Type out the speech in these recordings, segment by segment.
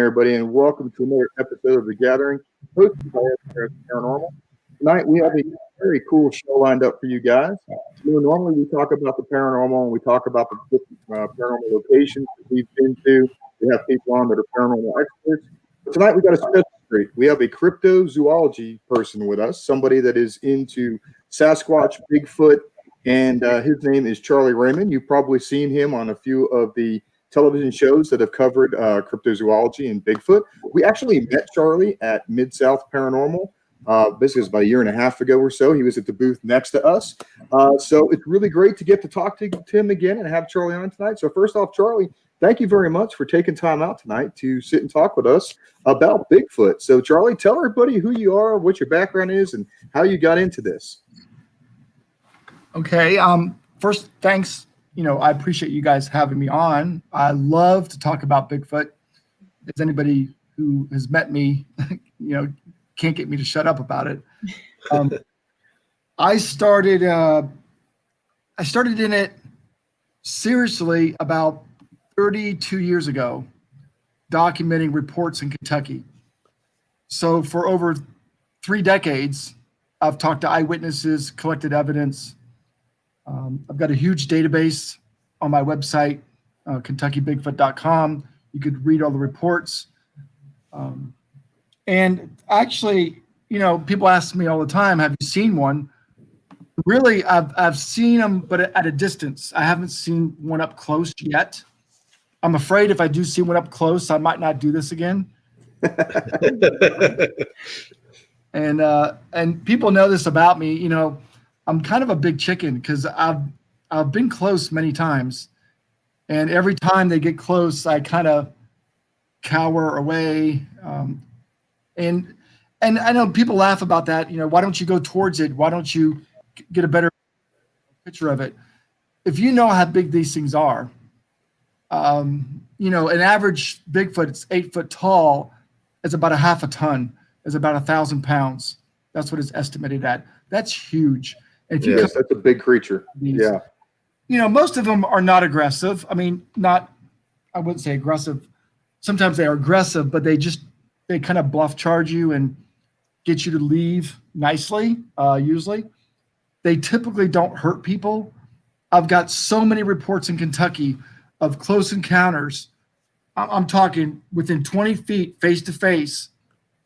everybody, and welcome to another episode of The Gathering, hosted by Paranormal. Tonight, we have a very cool show lined up for you guys. Normally, we talk about the paranormal, and we talk about the paranormal locations that we've been to. We have people on that are paranormal experts. But tonight, we got a special treat. We have a cryptozoology person with us, somebody that is into Sasquatch, Bigfoot, and his name is Charlie Raymound. You've probably seen him on a few of the television shows that have covered cryptozoology and Bigfoot. We actually met Charlie at Mid-South Paranormal. This was about a year and a half ago or so. He was at the booth next to us. So it's really great to get to talk to him again and have Charlie on tonight. So first off, Charlie, thank you very much for taking time out tonight to sit and talk with us about Bigfoot. So Charlie, tell everybody who you are, what your background is, and how you got into this. Okay. First, thanks. I appreciate you guys having me on. I love to talk about Bigfoot. As anybody who has met me, can't get me to shut up about it. I started in it seriously about 32 years ago, documenting reports in Kentucky. So for over 3 decades, I've talked to eyewitnesses, collected evidence. I've got a huge database on my website, KentuckyBigfoot.com. You could read all the reports. And actually, people ask me all the time, have you seen one? Really, I've seen them, but at a distance. I haven't seen one up close yet. I'm afraid if I do see one up close, I might not do this again. And people know this about me. I'm kind of a big chicken because I've been close many times, and every time they get close, I kind of cower away. And I know people laugh about that. Why don't you go towards it? Why don't you get a better picture of it? If you know how big these things are, an average Bigfoot, it's 8 foot tall, is about a half a ton, is about 1,000 pounds. That's what it's estimated at. That's huge. Yes, that's a big creature. Yeah. Most of them are not aggressive. I wouldn't say aggressive. Sometimes they are aggressive, but they kind of bluff charge you and get you to leave nicely, usually. They typically don't hurt people. I've got so many reports in Kentucky of close encounters. I'm talking within 20 feet, face to face,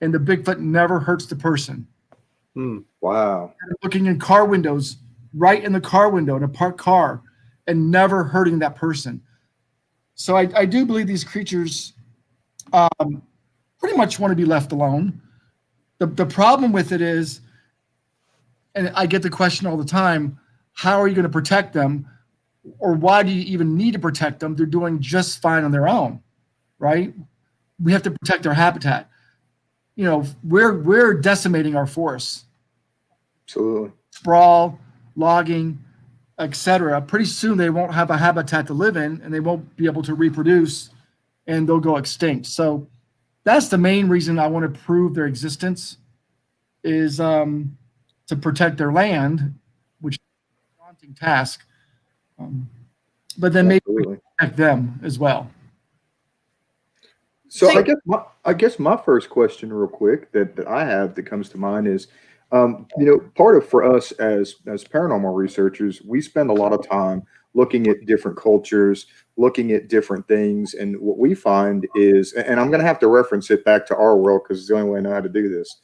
and the Bigfoot never hurts the person. Wow. Looking in car windows, right in the car window in a parked car, and never hurting that person. So I do believe these creatures pretty much want to be left alone. The problem with it is, and I get the question all the time, how are you going to protect them? Or why do you even need to protect them? They're doing just fine on their own, right? We have to protect their habitat. We're decimating our forests. Absolutely. Sprawl, logging, etc. Pretty soon they won't have a habitat to live in, and they won't be able to reproduce, and they'll go extinct. So that's the main reason I want to prove their existence, is to protect their land, which is a daunting task. But then maybe protect them as well. So I guess my first question, real quick, that I have that comes to mind is, part of, for us as paranormal researchers, we spend a lot of time looking at different cultures, looking at different things, and what we find is, and I'm going to have to reference it back to our world because it's the only way I know how to do this.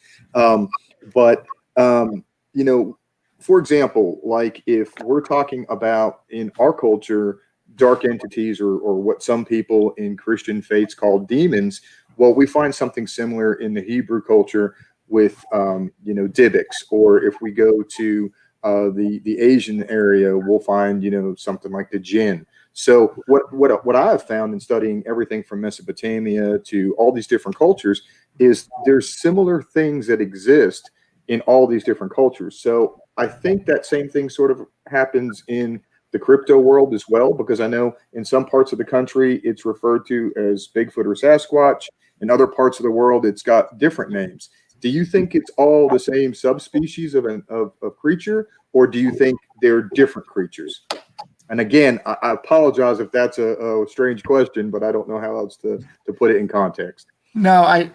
For example, like if we're talking about in our culture, dark entities or what some people in Christian faiths call demons, well, we find something similar in the Hebrew culture with, Dybbuk, or if we go to the Asian area, we'll find, something like the jinn. So what I have found in studying everything from Mesopotamia to all these different cultures is there's similar things that exist in all these different cultures. So I think that same thing sort of happens in the crypto world as well, because I know in some parts of the country it's referred to as Bigfoot or Sasquatch. In other parts of the world, it's got different names. Do you think it's all the same subspecies of creature, or do you think they're different creatures? And again, I apologize if that's a strange question, but I don't know how else to put it in context. No,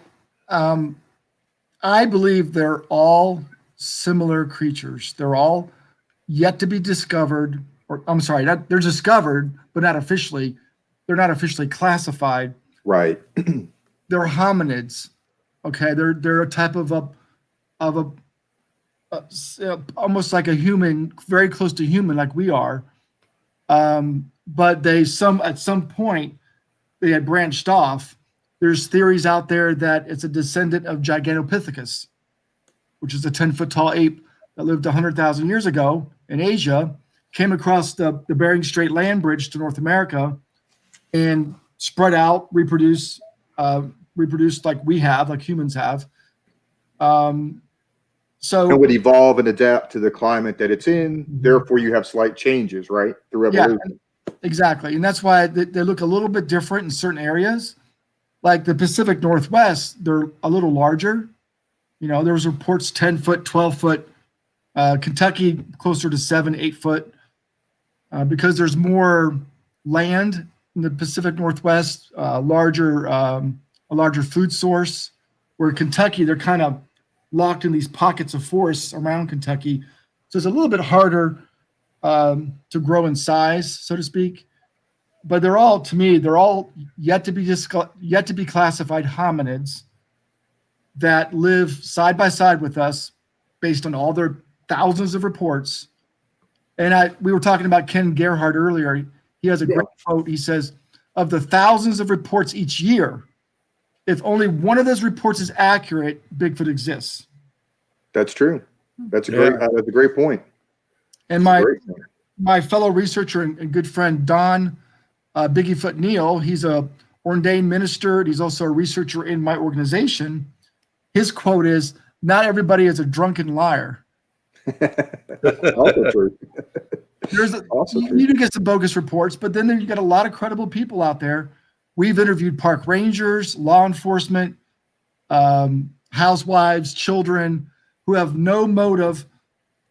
I believe they're all similar creatures. They're all yet to be discovered, or I'm sorry, they're discovered, but not officially. They're not officially classified. Right. They're hominids. Okay, they're a type of almost like a human, very close to human, like we are. But at some point they had branched off. There's theories out there that it's a descendant of Gigantopithecus, which is a 10-foot tall ape that lived 100,000 years ago in Asia, came across the Bering Strait land bridge to North America, and spread out, reproduced like we have, like humans have. So it would evolve and adapt to the climate that it's in. Therefore, you have slight changes, right? Through evolution. Yeah, exactly. And that's why they look a little bit different in certain areas. Like the Pacific Northwest, they're a little larger. You know, there was reports 10 foot, 12 foot. Kentucky closer to 7, 8 foot, because there's more land in the Pacific Northwest, a larger food source. Where Kentucky, they're kind of locked in these pockets of forests around Kentucky, so it's a little bit harder to grow in size, so to speak. But they're all, to me, yet to be classified hominids that live side by side with us, based on all their thousands of reports. And we were talking about Ken Gerhard earlier. He has a great quote. He says, of the thousands of reports each year, if only one of those reports is accurate, Bigfoot exists. That's true. That's a great point. And my fellow researcher and good friend, Don Bigfoot Neal, he's a ordained minister. He's also a researcher in my organization. His quote is, "Not everybody is a drunken liar." Also true. You do get some bogus reports, but then you got a lot of credible people out there. We've interviewed park rangers, law enforcement, housewives, children who have no motive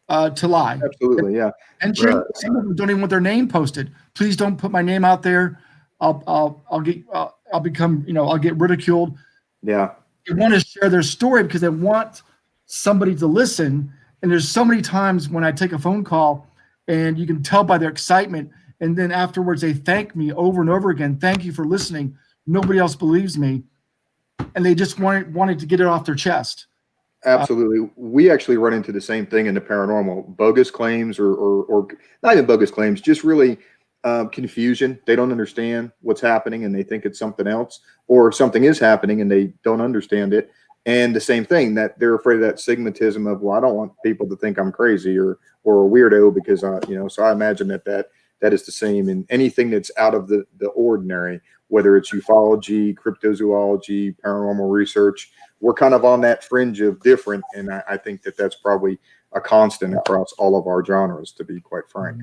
to lie. Absolutely, yeah. And some of them don't even want their name posted. Please don't put my name out there. I'll get ridiculed. Yeah. They want to share their story because they want somebody to listen. And there's so many times when I take a phone call and you can tell by their excitement, and then afterwards they thank me over and over again. Thank you for listening. Nobody else believes me. And they just wanted to get it off their chest. Absolutely. We actually run into the same thing in the paranormal. Bogus claims or not even bogus claims, just really confusion. They don't understand what's happening and they think it's something else, or something is happening and they don't understand it. And the same thing, that they're afraid of that stigmatism of, well, I don't want people to think I'm crazy or a weirdo because, so I imagine that is the same in anything that's out of the ordinary, whether it's ufology, cryptozoology, paranormal research. We're kind of on that fringe of different. And I think that's probably a constant across all of our genres, to be quite frank.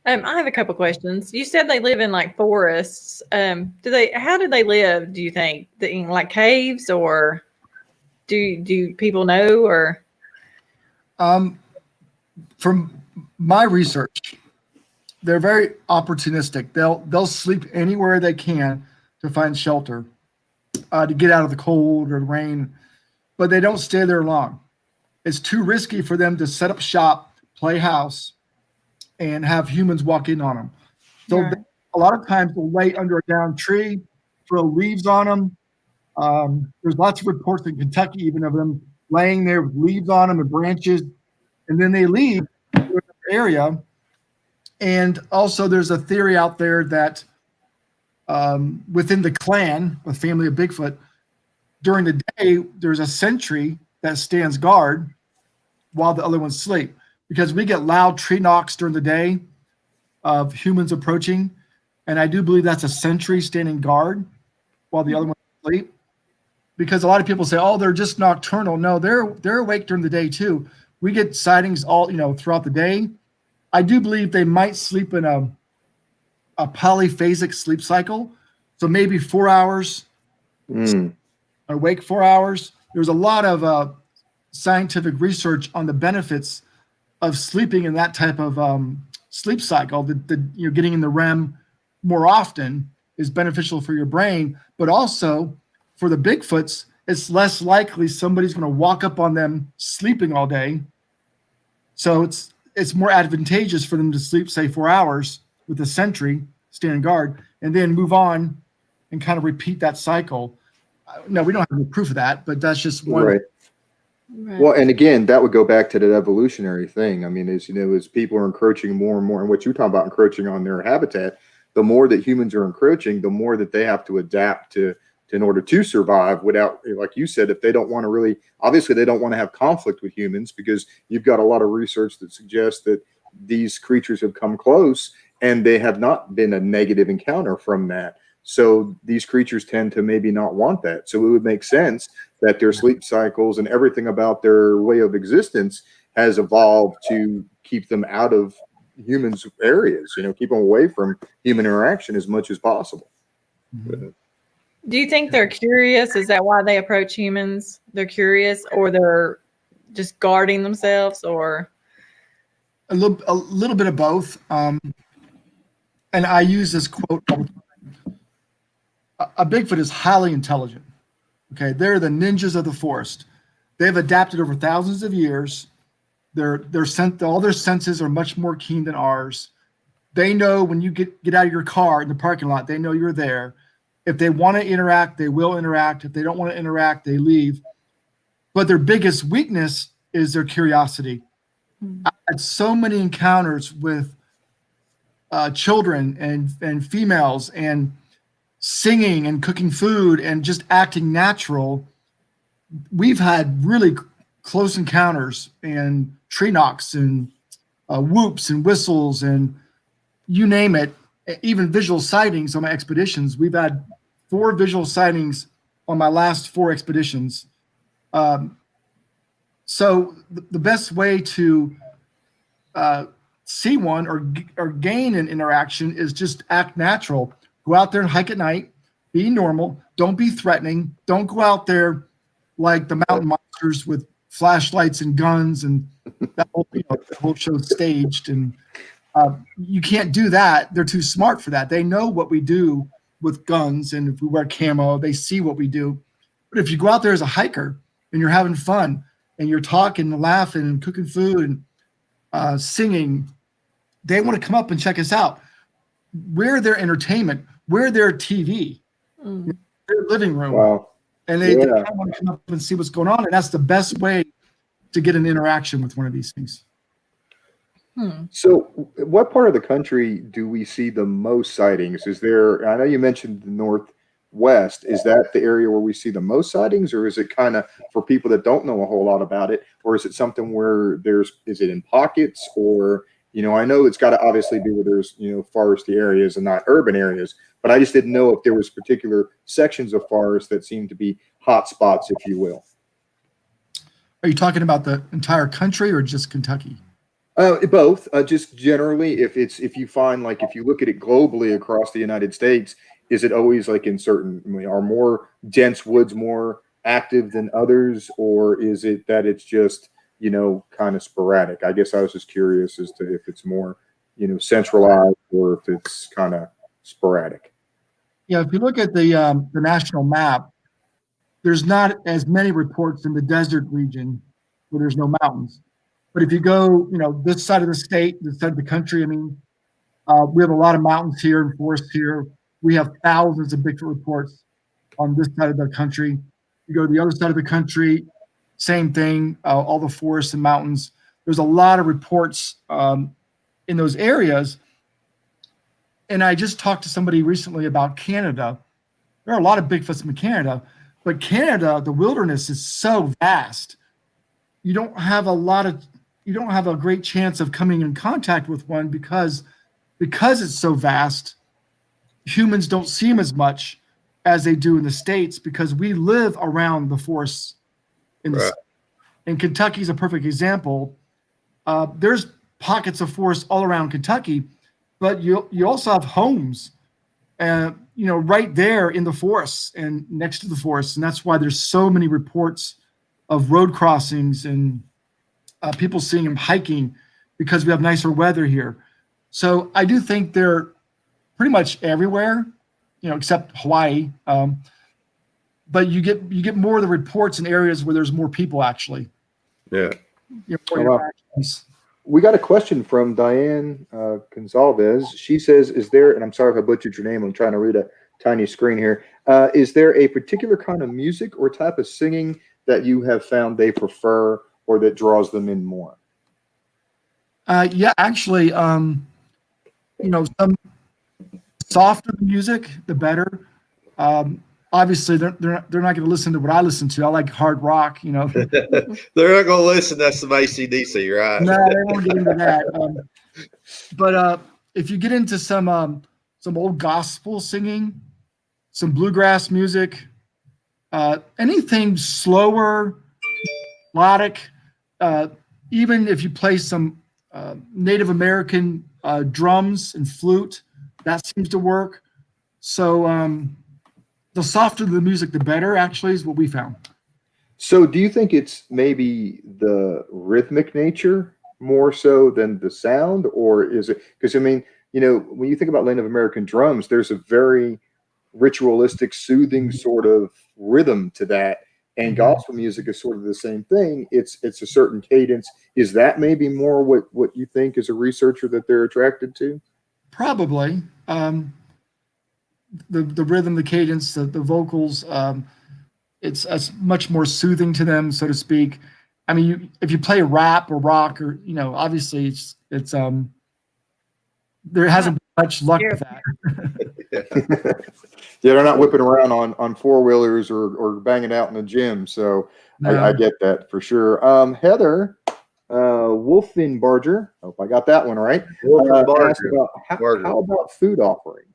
I have a couple questions. You said they live in like forests. How do they live, do you think? In like caves, or do people know, or? From my research, they're very opportunistic. They'll sleep anywhere they can to find shelter, to get out of the cold or the rain, but they don't stay there long. It's too risky for them to set up shop, play house, and have humans walk in on them. So a lot of times they'll lay under a downed tree, throw leaves on them. There's lots of reports in Kentucky even of them laying there with leaves on them and branches, and then they leave the area. And also there's a theory out there that within the clan, the family of Bigfoot, during the day, there's a sentry that stands guard while the other ones sleep. Because we get loud tree knocks during the day of humans approaching. And I do believe that's a sentry standing guard while the other ones sleep. Because a lot of people say, oh, they're just nocturnal. No, they're awake during the day too. We get sightings all, throughout the day. I do believe they might sleep in a polyphasic sleep cycle. So maybe 4 hours, awake 4 hours. There's a lot of scientific research on the benefits of sleeping in that type of sleep cycle, getting in the REM more often. is beneficial for your brain, but also for the Bigfoots, it's less likely somebody's going to walk up on them sleeping all day. So it's more advantageous for them to sleep, say, 4 hours with a sentry, stand guard, and then move on and kind of repeat that cycle. No, we don't have any proof of that, but that's just one. Right. Well, and again, that would go back to that evolutionary thing. I mean, as people are encroaching more and more, and what you're talking about, encroaching on their habitat, the more that humans are encroaching, the more that they have to adapt to in order to survive without, like you said, if they don't want to really, obviously they don't want to have conflict with humans, because you've got a lot of research that suggests that these creatures have come close and they have not been a negative encounter from that. So these creatures tend to maybe not want that. So it would make sense that their sleep cycles and everything about their way of existence has evolved to keep them out of humans' areas, keep them away from human interaction as much as possible. Mm-hmm. Do you think they're curious? Is that why they approach humans? They're curious, or they're just guarding themselves, or a little bit of both. And I use this quote all the time. A Bigfoot is highly intelligent. Okay, they're the ninjas of the forest. They've adapted over thousands of years. All their senses are much more keen than ours. They know when you get out of your car in the parking lot, they know you're there. If they want to interact, they will interact. If they don't want to interact, they leave. But their biggest weakness is their curiosity. I had so many encounters with children and females, and singing and cooking food and just acting natural. We've had really close encounters and tree knocks and whoops and whistles and you name it, even visual sightings on my expeditions. We've had 4 visual sightings on my last 4 expeditions. So the best way to see one or gain an interaction is just act natural. Go out there and hike at night. Be normal. Don't be threatening. Don't go out there like the mountain monsters with flashlights and guns, and that whole show's staged. And you can't do that. They're too smart for that. They know what we do with guns, and if we wear camo, they see what we do. But if you go out there as a hiker and you're having fun and you're talking and laughing and cooking food and singing, they want to come up and check us out. We're their entertainment. We're their TV, their living room. Wow. And they kind of want to come up and see what's going on. And that's the best way to get an interaction with one of these things. So what part of the country do we see the most sightings? I know you mentioned the Northwest. Is that the area where we see the most sightings, or is it kind of for people that don't know a whole lot about it, or is it something where is it in pockets, or, I know it's got to obviously be where there's, foresty areas and not urban areas, but I just didn't know if there was particular sections of forest that seem to be hot spots, if you will. Are you talking about the entire country or just Kentucky? Both. Just generally, if you find, like, if you look at it globally across the United States, is it always like in certain, are more dense woods more active than others, or is it that it's just, kind of sporadic? I guess I was just curious as to if it's more, centralized, or if it's kind of sporadic. Yeah, if you look at the national map, there's not as many reports in the desert region where there's no mountains. But if you go, this side of the state, this side of the country, we have a lot of mountains here and forests here. We have thousands of Bigfoot reports on this side of the country. You go to the other side of the country, same thing, all the forests and mountains. There's a lot of reports in those areas. And I just talked to somebody recently about Canada. There are a lot of Bigfoots in Canada, but Canada, the wilderness is so vast. You don't have a great chance of coming in contact with one because it's so vast. Humans don't see them as much as they do in the States, because we live around the forests. And Kentucky is a perfect example. There's pockets of forest all around Kentucky, but you also have homes, right there in the forests and next to the forests, and that's why there's so many reports of road crossings and people seeing them hiking, because we have nicer weather here. So I do think they're pretty much everywhere. except Hawaii. But you get more of the reports in areas where there's more people actually. Yeah. More interactions. We got a question from Diane Gonzalez. She says, is there, and I'm sorry if I butchered your name, I'm trying to read a tiny screen here. Is there a particular kind of music or type of singing that you have found they prefer or that draws them in more? Yeah, actually, some softer the music, the better. Obviously, they're not going to listen to what I listen to. I like hard rock, They're not going to listen to some AC/DC, right? No, they won't get into that. But if you get into some old gospel singing, some bluegrass music, anything slower, melodic, even if you play some Native American drums and flute, that seems to work. So the softer the music, the better, actually, is what we found. So do you think it's maybe the rhythmic nature more so than the sound, or is it, because I mean, when you think about Native American drums, there's a very ritualistic, soothing sort of rhythm to that. And gospel music is sort of the same thing. It's a certain cadence. Is that maybe more what you think as a researcher that they're attracted to? Probably. The rhythm, the cadence, the vocals, it's much more soothing to them, so to speak. I mean, if you play rap or rock, or obviously it's there hasn't been much luck with that. Yeah, they're not whipping around on four-wheelers or banging out in the gym. So no. I get that for sure. Heather Wolfenbarger, hope I got that one right. Asked about how about food offerings?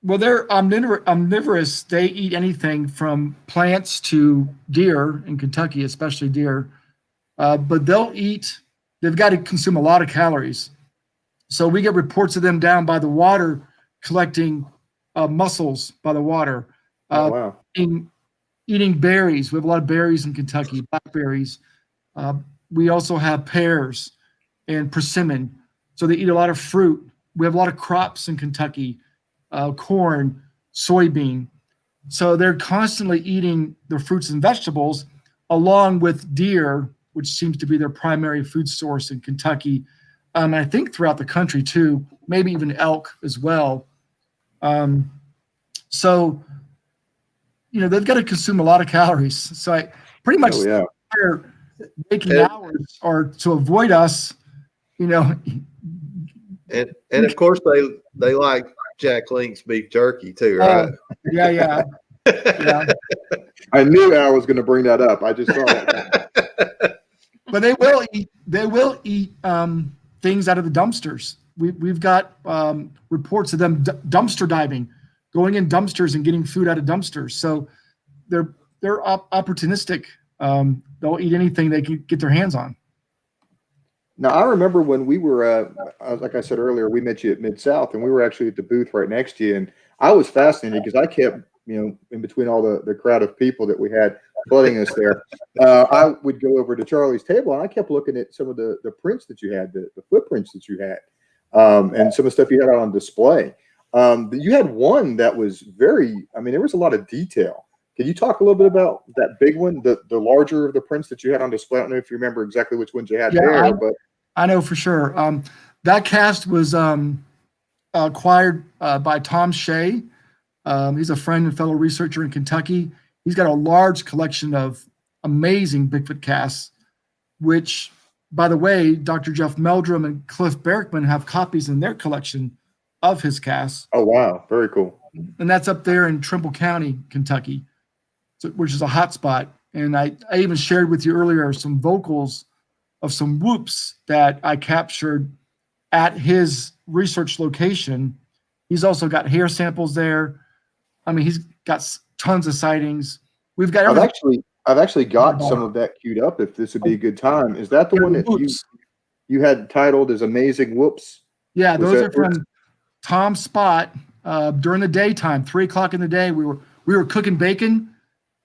Well, they're omnivorous. They eat anything from plants to deer in Kentucky, especially deer. But they've got to consume a lot of calories. So we get reports of them down by the water collecting mussels by the water. Wow. Eating berries. We have a lot of berries in Kentucky, blackberries. We also have pears and persimmon. So they eat a lot of fruit. We have a lot of crops in Kentucky. Corn, soybean. So they're constantly eating the fruits and vegetables along with deer, which seems to be their primary food source in Kentucky. And I think throughout the country too, maybe even elk as well. So, they've got to consume a lot of calories. So I pretty much their waking hours are to avoid us, And of course they like Jack Link's beef jerky too, right? Yeah. I knew I was going to bring that up. I just saw that. But they will eat things out of the dumpsters. We've got reports of them dumpster diving, going in dumpsters and getting food out of dumpsters. So they're opportunistic. They'll eat anything they can get their hands on. Now, I remember when we were, like I said earlier, we met you at Mid-South, and we were actually at the booth right next to you. And I was fascinated because I kept, in between all the crowd of people that we had flooding us there, I would go over to Charlie's table, and I kept looking at some of the prints that you had, the footprints that you had, and some of the stuff you had out on display. You had one that was there was a lot of detail. Can you talk a little bit about that big one, the larger of the prints that you had on display? I don't know if you remember exactly which ones you had there, but I know for sure. That cast was acquired by Tom Shea. He's a friend and fellow researcher in Kentucky. He's got a large collection of amazing Bigfoot casts, which, by the way, Dr. Jeff Meldrum and Cliff Berkman have copies in their collection of his casts. Oh, wow. Very cool. And that's up there in Trimble County, Kentucky, which is a hot spot. And I even shared with you earlier some vocals of some whoops that I captured at his research location. He's also got hair samples there. I mean, he's got tons of sightings. We've got everything. I've actually got some of that queued up if this would be a good time. Is that the one that you had titled as Amazing Whoops? Yeah, those are from Tom's spot during the daytime, 3 o'clock in the day. We were cooking bacon,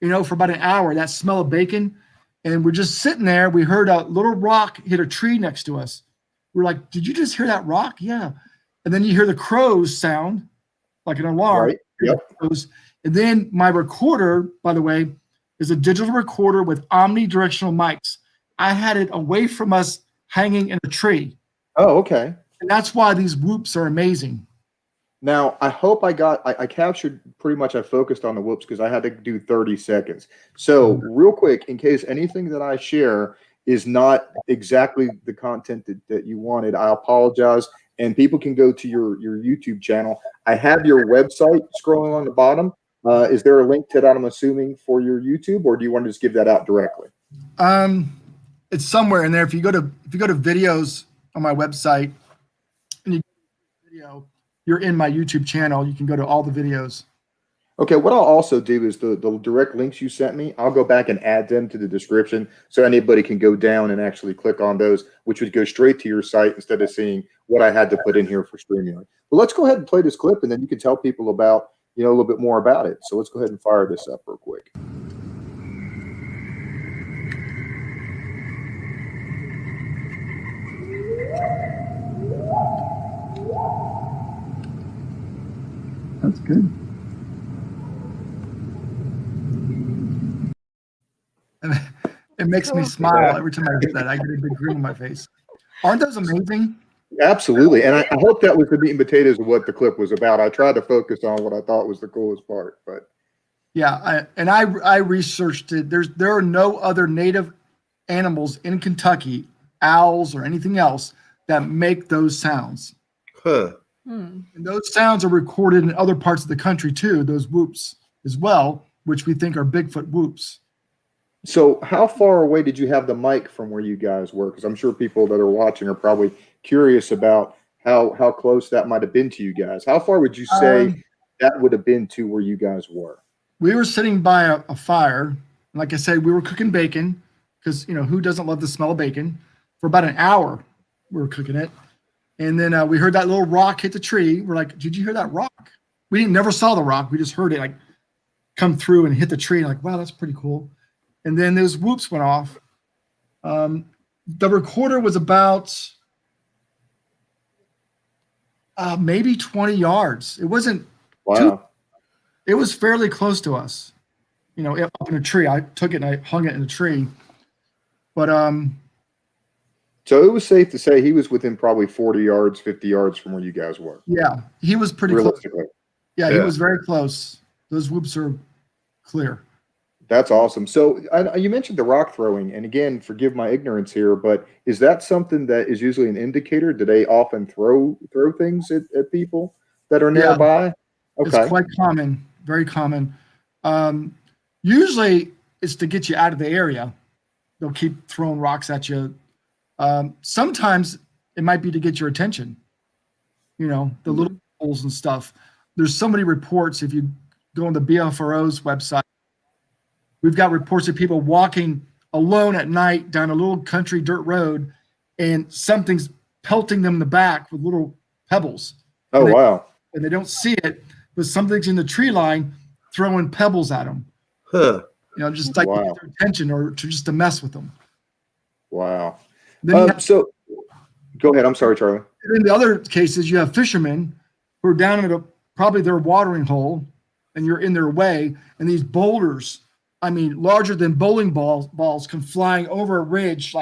for about an hour, that smell of bacon. And we're just sitting there. We heard a little rock hit a tree next to us. We're like, did you just hear that rock? Yeah. And then you hear the crows sound. like an alarm. Right. Yep. And then my recorder, by the way, is a digital recorder with omnidirectional mics. I had it away from us hanging in a tree. Oh, okay. And that's why these whoops are amazing. Now, I hope I captured pretty much, I focused on the whoops because I had to do 30 seconds. So real quick, in case anything that I share is not exactly the content that you wanted, I apologize. And people can go to your YouTube channel. I have your website scrolling on the bottom. Is there a link to that, I'm assuming, for your YouTube, or do you want to just give that out directly? It's somewhere in there. If you go to videos on my website and you go to video, you're in my YouTube channel. You can go to all the videos. Okay, what I'll also do is the direct links you sent me, I'll go back and add them to the description so anybody can go down and actually click on those, which would go straight to your site instead of seeing what I had to put in here for StreamYard. But let's go ahead and play this clip, and then you can tell people about, a little bit more about it. So let's go ahead and fire this up real quick. That's good. It makes me smile every time I hear that. I get a big grin on my face. Aren't those amazing? Absolutely. And I hope that was the meat and potatoes of what the clip was about. I tried to focus on what I thought was the coolest part, but yeah, I researched it. There are no other native animals in Kentucky, owls or anything else, that make those sounds. Huh. And those sounds are recorded in other parts of the country too, those whoops as well, which we think are Bigfoot whoops. So how far away did you have the mic from where you guys were? Because I'm sure people that are watching are probably curious about how close that might have been to you guys. How far would you say that would have been to where you guys were? We were sitting by a fire. Like I said, we were cooking bacon because, who doesn't love the smell of bacon? For about an hour, we were cooking it. And then we heard that little rock hit the tree. We're like, did you hear that rock? We never saw the rock. We just heard it come through and hit the tree. Like, wow, that's pretty cool. And then those whoops went off. The recorder was about maybe 20 yards. It wasn't it was fairly close to us, up in a tree. I took it and I hung it in a tree. But so it was safe to say he was within probably 40 yards, 50 yards from where you guys were. Yeah, he was pretty close. Yeah, he was very close. Those whoops are clear. That's awesome. So you mentioned the rock throwing, and again, forgive my ignorance here, but is that something that is usually an indicator? Do they often throw things at people that are nearby? Okay. It's quite common, very common. Usually it's to get you out of the area. They'll keep throwing rocks at you. Sometimes it might be to get your attention, the little holes and stuff. There's so many reports. If you go on the BFRO's website, we've got reports of people walking alone at night down a little country dirt road and something's pelting them in the back with little pebbles. Oh, wow. And they don't see it, but something's in the tree line throwing pebbles at them. Huh. Just to get their attention or just to mess with them. Wow. So go ahead. I'm sorry, Charlie. In the other cases, you have fishermen who are down at probably their watering hole and you're in their way. And these boulders, larger than bowling balls come flying over a ridge,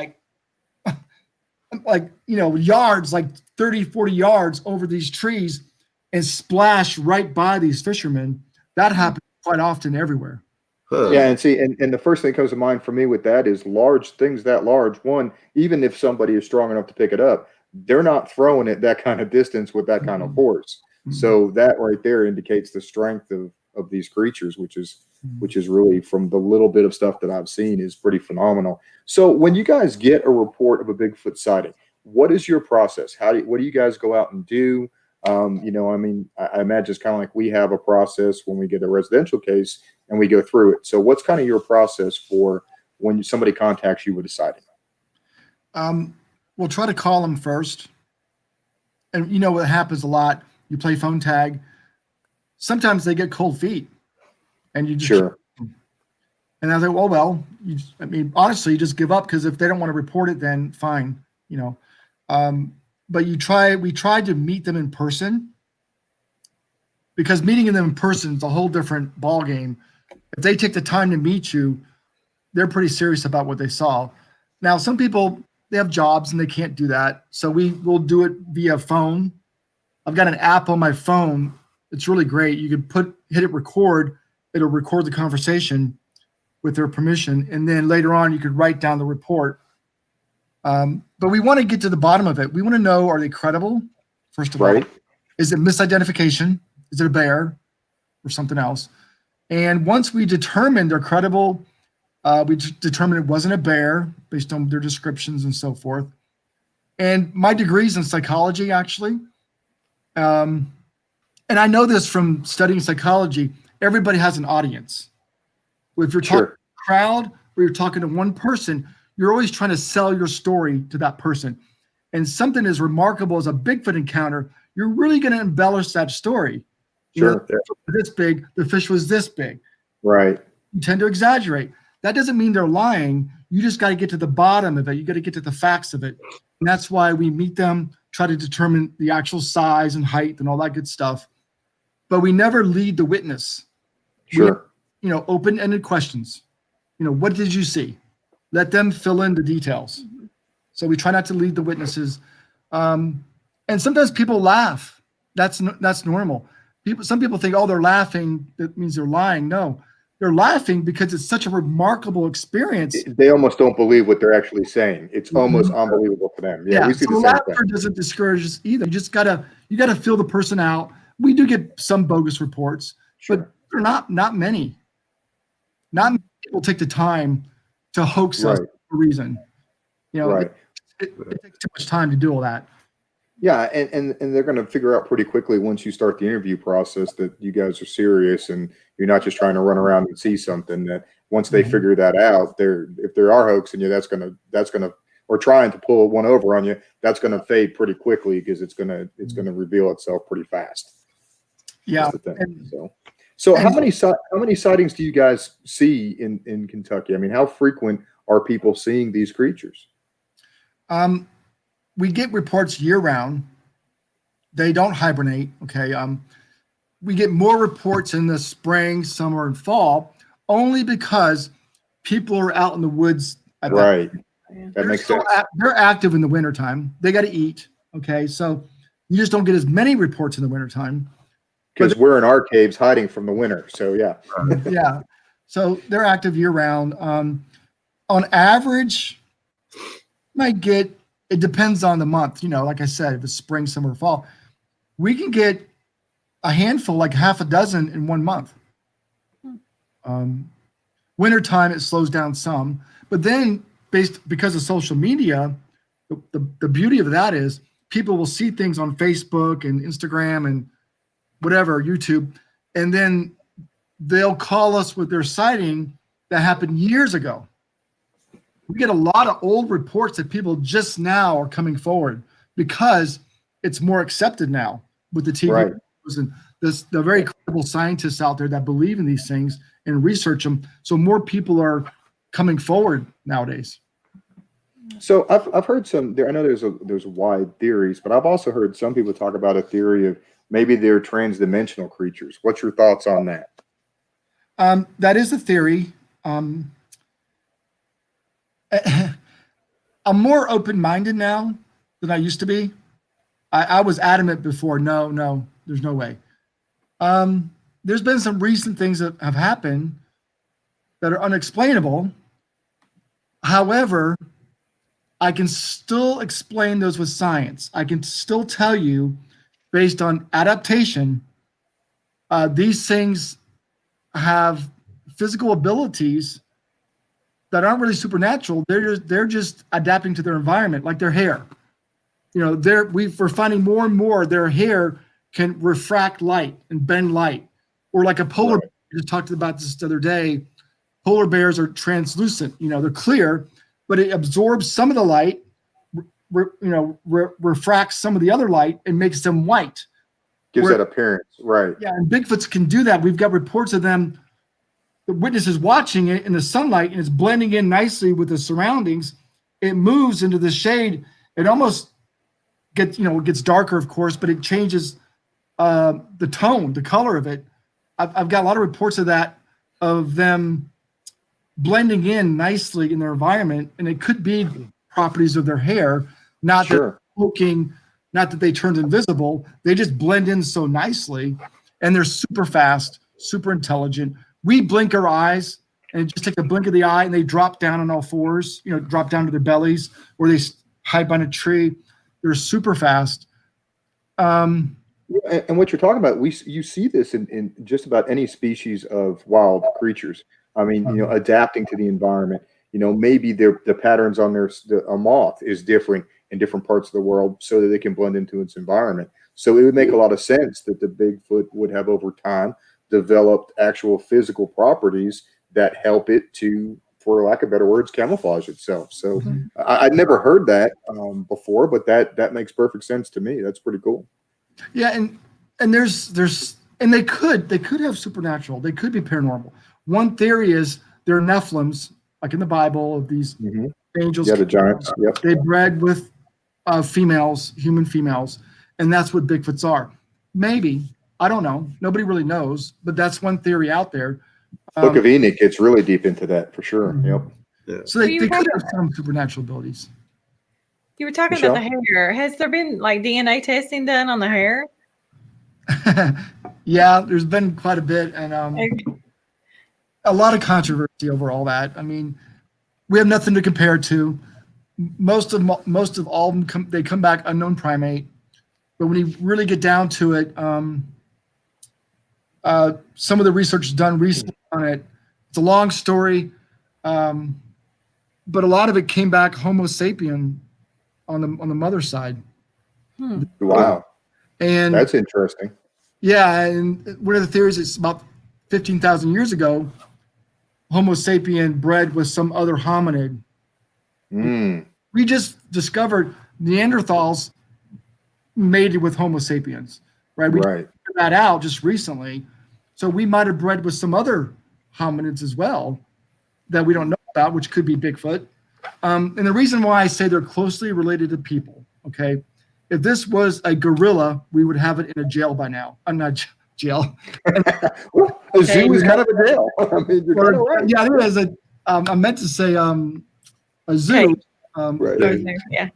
yards, 30, 40 yards over these trees and splash right by these fishermen. That happens quite often everywhere. Huh. Yeah, and see, and the first thing that comes to mind for me with that is large things that large. One, even if somebody is strong enough to pick it up, they're not throwing it that kind of distance with that kind of force. So that right there indicates the strength of these creatures, which is really, from the little bit of stuff that I've seen, is pretty phenomenal. So when you guys get a report of a Bigfoot sighting, what is your process? What do you guys go out and do? I imagine it's kind of like we have a process when we get a residential case and we go through it. So what's kind of your process for when somebody contacts you with a sighting? We'll try to call them first. And what happens a lot, you play phone tag. Sometimes they get cold feet and you just, sure. And I think, honestly, you just give up, because if they don't want to report it, then fine, But we try to meet them in person. because meeting them in person is a whole different ball game. If they take the time to meet you, they're pretty serious about what they saw. Now, some people, they have jobs and they can't do that. So we will do it via phone. I've got an app on my phone. It's really great. You can hit it record. It'll record the conversation with their permission. And then later on, you could write down the report. But we want to get to the bottom of it. We want to know, are they credible? First of all, is it misidentification? Is it a bear or something else? And once we determine they're credible, we determined it wasn't a bear based on their descriptions and so forth. And my degree's in psychology, actually. And I know this from studying psychology. Everybody has an audience. If you're talking to a crowd or you're talking to one person, you're always trying to sell your story to that person. And something as remarkable as a Bigfoot encounter, you're really going to embellish that story. Sure. This big, the fish was this big. Right. You tend to exaggerate. That doesn't mean they're lying. You just got to get to the bottom of it. You got to get to the facts of it. And that's why we meet them, try to determine the actual size and height and all that good stuff. But we never lead the witness. Sure. Open-ended questions. What did you see? Let them fill in the details. So we try not to lead the witnesses. And sometimes people laugh. That's normal. Some people think, oh, they're laughing. That means they're lying. No, they're laughing because it's such a remarkable experience. They almost don't believe what they're actually saying. It's almost unbelievable to them. Yeah, we see the same laughter thing. Doesn't discourage us either. You gotta feel the person out. We do get some bogus reports, but they're not many. Not many people take the time to hoax us for a reason. It takes too much time to do all that. Yeah, and they're going to figure out pretty quickly once you start the interview process that you guys are serious and you're not just trying to run around and see something. That once they figure that out, if they are hoaxing you, that's gonna or trying to pull one over on you, that's gonna fade pretty quickly because it's gonna reveal itself pretty fast. Yeah. So how many sightings do you guys see in Kentucky? I mean, how frequent are people seeing these creatures? We get reports year round. They don't hibernate. Okay. We get more reports in the spring, summer, and fall, only because people are out in the woods. That makes sense. They're active in the wintertime. They got to eat. Okay. So you just don't get as many reports in the wintertime. Because we're in our caves hiding from the winter. So yeah. Yeah. So they're active year round. On average, it depends on the month. Like I said, if it's spring, summer, fall, we can get a handful, like half a dozen in 1 month. Wintertime, it slows down some. But then because of social media, the beauty of that is people will see things on Facebook and Instagram and whatever, YouTube, and then they'll call us with their sighting that happened years ago. We get a lot of old reports that people just now are coming forward because it's more accepted now with the TV and the very credible scientists out there that believe in these things and research them. So more people are coming forward nowadays. So I've heard some there. I know there's wide theories, but I've also heard some people talk about a theory of maybe they're transdimensional creatures. What's your thoughts on that? That is a theory. I'm more open-minded now than I used to be. I was adamant before. No, there's no way. There's been some recent things that have happened that are unexplainable. However, I can still explain those with science. I can still tell you, based on adaptation, these things have physical abilities that aren't really supernatural. They're just adapting to their environment, like their hair. We're finding more and more their hair can refract light and bend light, or like a polar bear. We just talked about this the other day. Polar bears are translucent. They're clear, but it absorbs some of the light, refracts some of the other light, and makes them white. Gives that appearance, right? Yeah, and Bigfoots can do that. We've got reports of them. The witness is watching it in the sunlight, and it's blending in nicely with the surroundings. It moves into the shade. It almost gets darker, of course, but it changes the tone, the color of it. I've got a lot of reports of that, of them blending in nicely in their environment, and it could be properties of their hair, not that smoking, not that they turned invisible. They just blend in so nicely, and they're super fast, super intelligent. We blink our eyes, and just take a blink of the eye, and they drop down on all fours, drop down to their bellies, or they hide behind a tree. They're super fast. And what you're talking about, you see this in just about any species of wild creatures. I mean, adapting to the environment. Maybe the patterns on a moth is different in different parts of the world, so that they can blend into its environment. So it would make a lot of sense that the Bigfoot would have over time developed actual physical properties that help it to, for lack of better words, camouflage itself. So I'd never heard that before, but that makes perfect sense to me. That's pretty cool. Yeah, and they could have supernatural. They could be paranormal. One theory is they're Nephilims, like in the Bible, of these angels. Yeah, the giants. Yep. They bred with females, human females, and that's what Bigfoots are. Maybe, I don't know. Nobody really knows, but that's one theory out there. Book of Enoch gets really deep into that for sure. Yep. Yeah. So they could have some supernatural abilities. You were talking about the hair. Has there been like DNA testing done on the hair? Yeah, there's been quite a bit, and a lot of controversy over all that. I mean, we have nothing to compare to. Most of all of them they come back unknown primate, but when you really get down to it, some of the research done recently on it, it's a long story, but a lot of it came back Homo sapien on the mother's side. Wow. And that's interesting. Yeah, and one of the theories is about 15,000 years ago, Homo sapien bred with some other hominid. We just discovered Neanderthals mated with Homo sapiens, right? We figured that out just recently. So we might have bred with some other hominids as well that we don't know about, which could be Bigfoot. And the reason why I say they're closely related to people, okay? If this was a gorilla, we would have it in a jail by now. I'm not jail. Well, a zoo is kind of a jail. I mean, you're kind of right. Yeah, there is I meant to say a zoo. Yeah.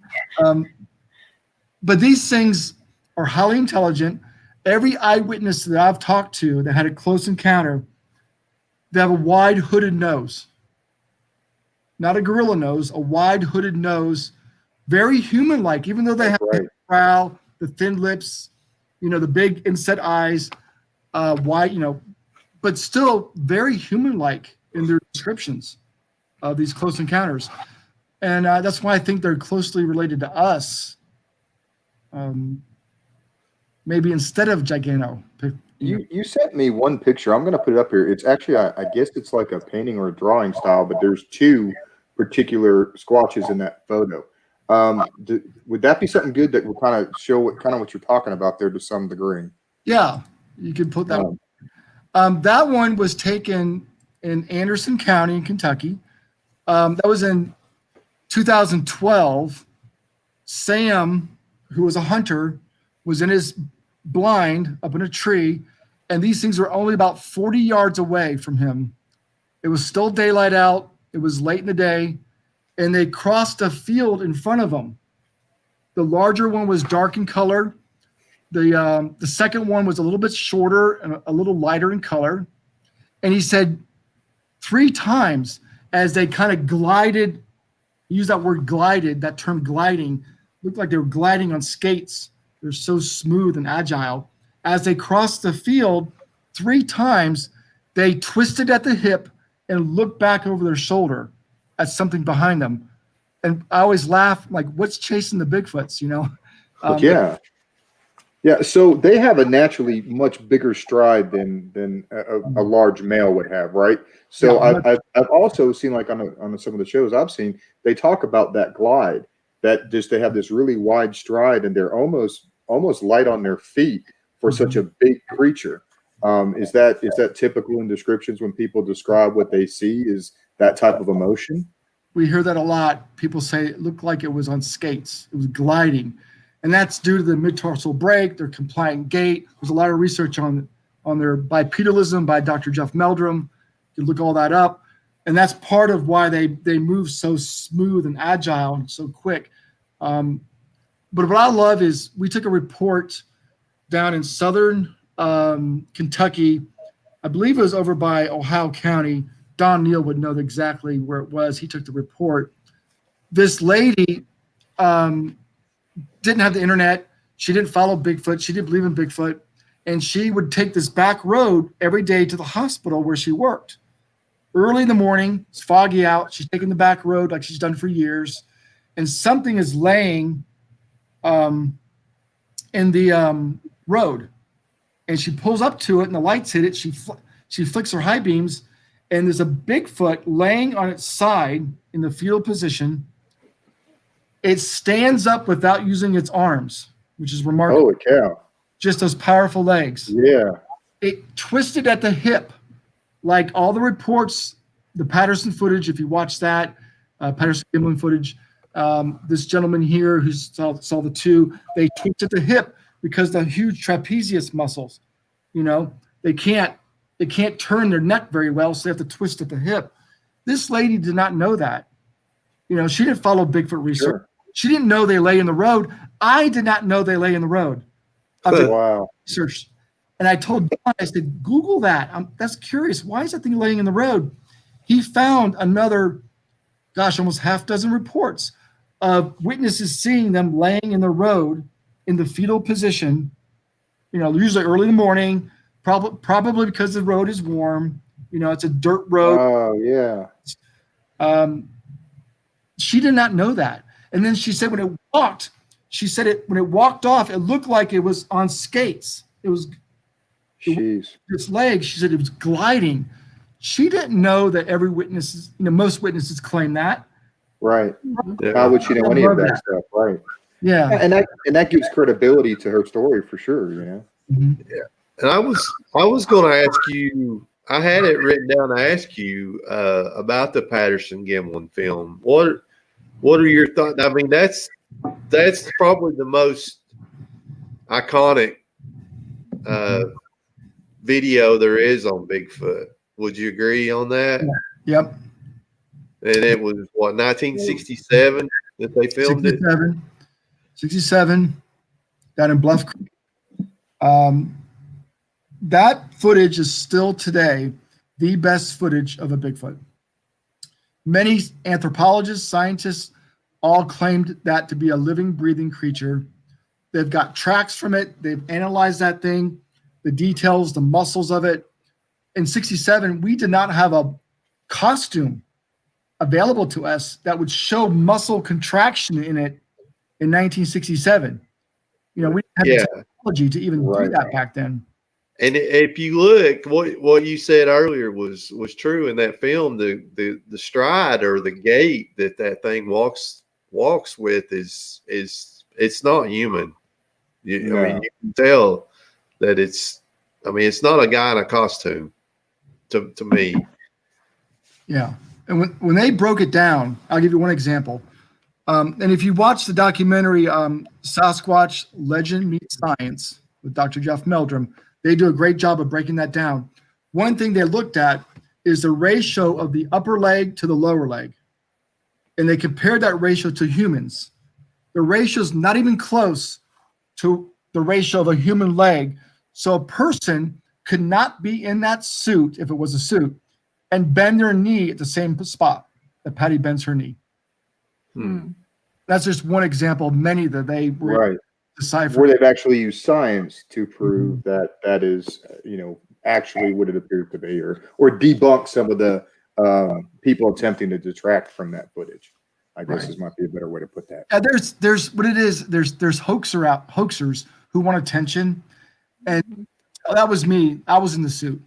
But these things are highly intelligent. Every eyewitness that I've talked to that had a close encounter, they have a wide hooded nose. Not a gorilla nose, a wide hooded nose, very human-like, even though they have the brow, the thin lips, the big inset eyes, wide, but still very human-like in their descriptions of these close encounters. And that's why I think they're closely related to us. Maybe instead of Gigano. You sent me one picture. I'm going to put it up here. It's actually, I guess it's like a painting or a drawing style, but there's two particular squatches in that photo. Would that be something good that will kind of show what you're talking about there to some degree? Yeah, you could put that one. That one was taken in Anderson County in Kentucky. That was in 2012. Sam, who was a hunter, was in his blind up in a tree, and these things were only about 40 yards away from him. It was still daylight out. It was late in the day, and they crossed a field in front of them. The larger one was dark in color. The second one was a little bit shorter and a little lighter in color. And he said 3 times as they kind of glided, use that word glided, that term gliding, looked like they were gliding on skates. They're so smooth and agile. As they crossed the field 3 times, they twisted at the hip and looked back over their shoulder at something behind them. And I always laugh, like, what's chasing the Bigfoots, Yeah. So they have a naturally much bigger stride than a large male would have, right? So I've also seen, like on some of the shows I've seen, they talk about that glide, that just they have this really wide stride and they're almost light on their feet for such a big creature. Is that typical in descriptions when people describe what they see? Is that type of emotion? We hear that a lot. People say it looked like it was on skates. It was gliding. And that's due to the mid-tarsal break, their compliant gait. There's a lot of research on their bipedalism by Dr. Jeff Meldrum. You can look all that up. And that's part of why they move so smooth and agile and so quick. But what I love is we took a report down in southern Kentucky. I believe it was over by Ohio County. Don Neal would know exactly where it was. He took the report. This lady didn't have the internet. She didn't follow Bigfoot. She didn't believe in Bigfoot. And she would take this back road every day to the hospital where she worked. Early in the morning, it's foggy out. She's taking the back road like she's done for years. And something is laying in the road. And she pulls up to it and the lights hit it. She flicks her high beams and there's a Bigfoot laying on its side in the fetal position. It stands up without using its arms, which is remarkable. Holy cow. Just those powerful legs. Yeah. It twisted at the hip, like all the reports, the Patterson footage, if you watch that, Patterson Gimlin footage, this gentleman here who saw the two, they twisted the hip because the huge trapezius muscles, they can't turn their neck very well, so they have to twist at the hip. This lady did not know that. She didn't follow Bigfoot research. Sure. She didn't know they lay in the road. I did not know they lay in the road. Wow. Research. And I told Don, I said, Google that. That's curious. Why is that thing laying in the road? He found another, almost half dozen reports of witnesses seeing them laying in the road in the fetal position, usually early in the morning, probably because the road is warm. It's a dirt road. Oh, yeah. She did not know that. And then she said when it walked off, it looked like it was on skates. It was its legs. She said it was gliding. She didn't know that every witness, most witnesses claim that. Right. Yeah. How would she know any of that stuff? Right. Yeah. And that gives credibility to her story for sure. Mm-hmm. Yeah. And I was going to ask you. I had it written down to ask you about the Patterson Gimlin film. What are your thoughts? I mean, that's probably the most iconic video there is on Bigfoot. Would you agree on that? Yep. And it was 1967 that they filmed 67 down in Bluff Creek. That footage is still today the best footage of a Bigfoot. Many anthropologists, scientists, all claimed that to be a living, breathing creature. They've got tracks from it. They've analyzed that thing, the details, the muscles of it. In 67, we did not have a costume available to us that would show muscle contraction in it in 1967. We didn't have the technology to even do that back then. And if you look, what you said earlier was true in that film. The stride or the gait that thing walks with is it's not human. I mean, you can tell that it's not a guy in a costume to me. Yeah. And when they broke it down, I'll give you one example. And if you watch the documentary Sasquatch Legend Meets Science with Dr. Jeff Meldrum, they do a great job of breaking that down. One thing they looked at is the ratio of the upper leg to the lower leg. And they compared that ratio to humans. The ratio is not even close to the ratio of a human leg. So a person could not be in that suit, if it was a suit, and bend their knee at the same spot that Patty bends her knee. That's just one example of many that they deciphered. Where they've actually used science to prove that is, actually what it appears to be, or debunk some of the people attempting to detract from that footage. I guess this might be a better way to put that. There's what it is. There's hoaxers who want attention, and that was me. I was in the suit,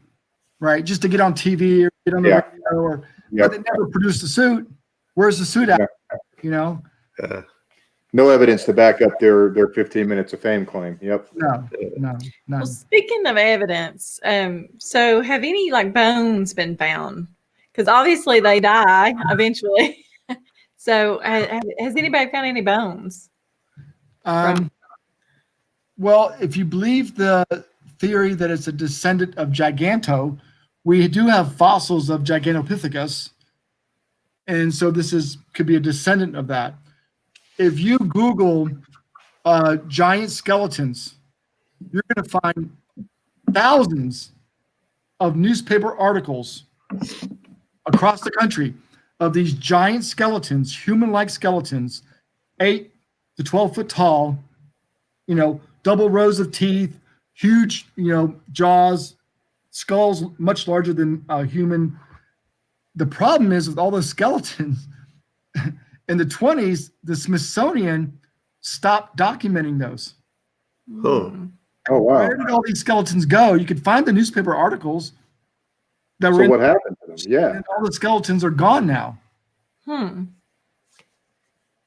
right, just to get on TV or get on the radio, but they never produced a suit. Where's the suit at? No evidence to back up their 15 minutes of fame claim. Yep. No. Well, speaking of evidence, so have any bones been found? Because obviously they die eventually. So has anybody found any bones? Well, if you believe the theory that it's a descendant of Giganto, we do have fossils of Gigantopithecus, and so could be a descendant of that. If you Google giant skeletons, you're going to find thousands of newspaper articles across the country of these giant skeletons, human-like skeletons, 8 to 12 foot tall, double rows of teeth, huge, jaws, skulls much larger than a human. The problem is with all those skeletons, in the 20s, the Smithsonian stopped documenting those. Huh. Oh, wow. Where did all these skeletons go? You could find the newspaper articles that were So what happened to them? Yeah. and all the skeletons are gone now.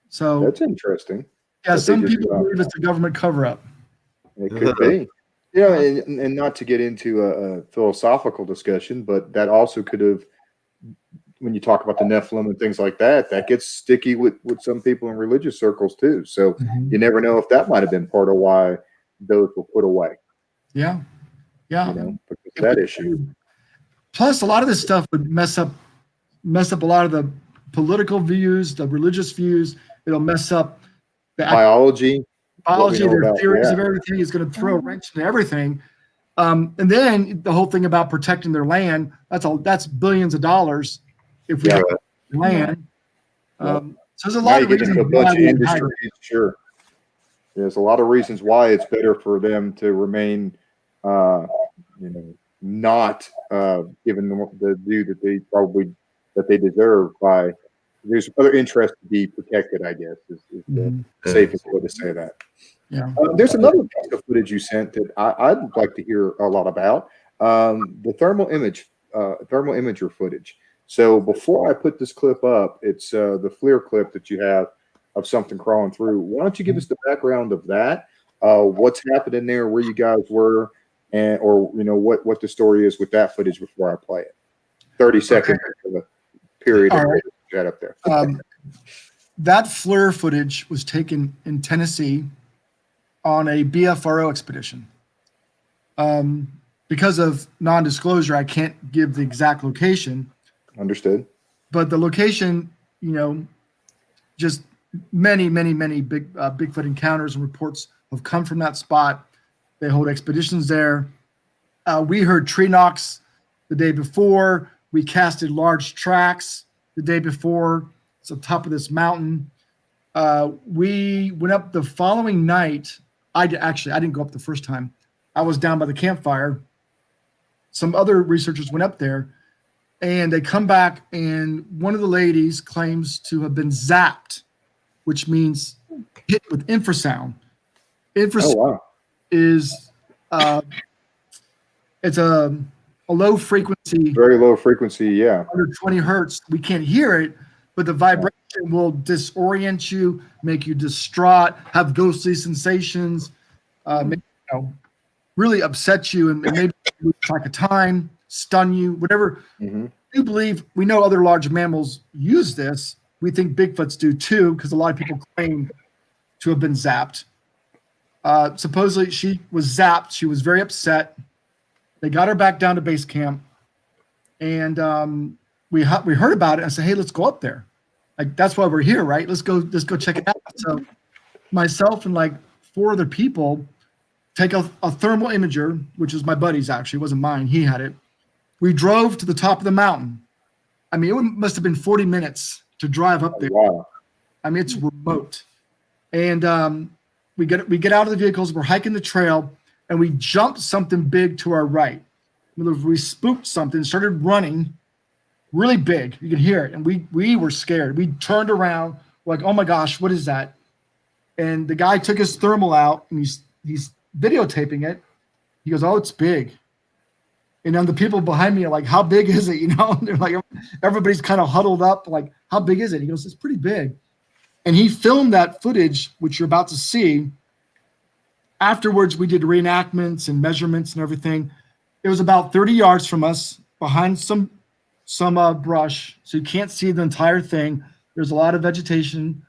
So That's interesting. yeah, That some they just people believe it's a government cover-up. It could be. And not to get into a philosophical discussion, but that also could have, when you talk about the Nephilim and things like that, that gets sticky with some people in religious circles too. So you never know if that might have been part of why those were put away. Yeah. Because of that issue. Plus, a lot of this stuff would mess up a lot of the political views, the religious views. It'll mess up the Biology, their theories of everything is going to throw a wrench into everything. And then the whole thing about protecting their land, that's billions of dollars if we have land. So there's a lot of reasons why industries, sure. There's a lot of reasons why it's better for them to remain, not given the due that they deserve by. There's other interests to be protected, I guess, is the safest way to say that. Yeah. There's another piece of footage you sent that I'd like to hear a lot about. The thermal imager footage. So before I put this clip up, it's the FLIR clip that you have of something crawling through. Why don't you give us the background of that? What's happening there, where you guys were, and what the story is with that footage before I play it. 30 seconds of the period of that up there. That FLIR footage was taken in Tennessee on a BFRO expedition. Because of non-disclosure, I can't give the exact location. Understood. But the location, just many Bigfoot encounters and reports have come from that spot. They hold expeditions there. We heard tree knocks the day before. We casted large tracks the day before. It's on top of this mountain. We went up the following night. I didn't go up the first time. I was down by the campfire. Some other researchers went up there, and they come back, and one of the ladies claims to have been zapped, which means hit with infrasound. Infrasound is it's a low frequency, very low frequency, yeah, under 20 hertz. We can't hear it, but the vibration will disorient you, make you distraught, have ghostly sensations, really upset you, and maybe lose track of time, stun you, whatever. You believe. We know other large mammals use this. We think Bigfoots do too, because a lot of people claim to have been zapped. Supposedly she was zapped. She was very upset. They got her back down to base camp, and we heard about it. And I said, "Hey, let's go up there. Like, that's why we're here, right? Let's go check it out." So myself and like 4 other people take a thermal imager, which was my buddy's, actually. It wasn't mine. He had it. We drove to the top of the mountain. I mean, it must have been 40 minutes to drive up there. Wow. I mean, it's remote. And we get out of the vehicles. We're hiking the trail, and we jumped something big to our right. We spooked something, started running really big. You could hear it. And we were scared. We turned around like, oh my gosh, what is that? And the guy took his thermal out, and he's videotaping it. He goes, "Oh, it's big." And then the people behind me are like, "How big is it?" They're like, everybody's kind of huddled up, like, "How big is it?" He goes, "It's pretty big." And he filmed that footage, which you're about to see. Afterwards, we did reenactments and measurements and everything. It was about 30 yards from us, behind some brush, so you can't see the entire thing. There's a lot of vegetation.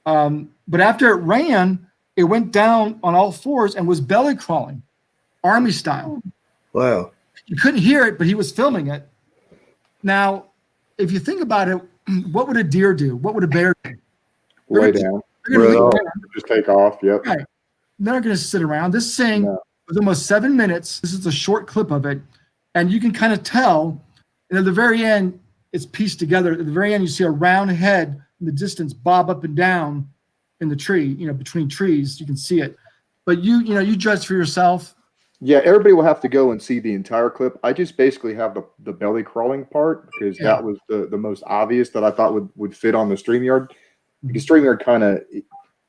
But after it ran, it went down on all fours and was belly crawling, army style. Wow. You couldn't hear it, but he was filming it. Now, if you think about it, what would a deer do? What would a bear do? Lay down. They're going to Right. Just take off. Yep. Right. They're not going to sit around. This thing was almost 7 minutes. This is a short clip of it. And you can kind of tell, and at the very end, it's pieced together. At the very end, you see a round head in the distance bob up and down in the tree, between trees. You can see it. But you judge for yourself. Yeah, everybody will have to go and see the entire clip. I just basically have the belly crawling part because that was the most obvious that I thought would fit on the StreamYard. Because StreamYard kind of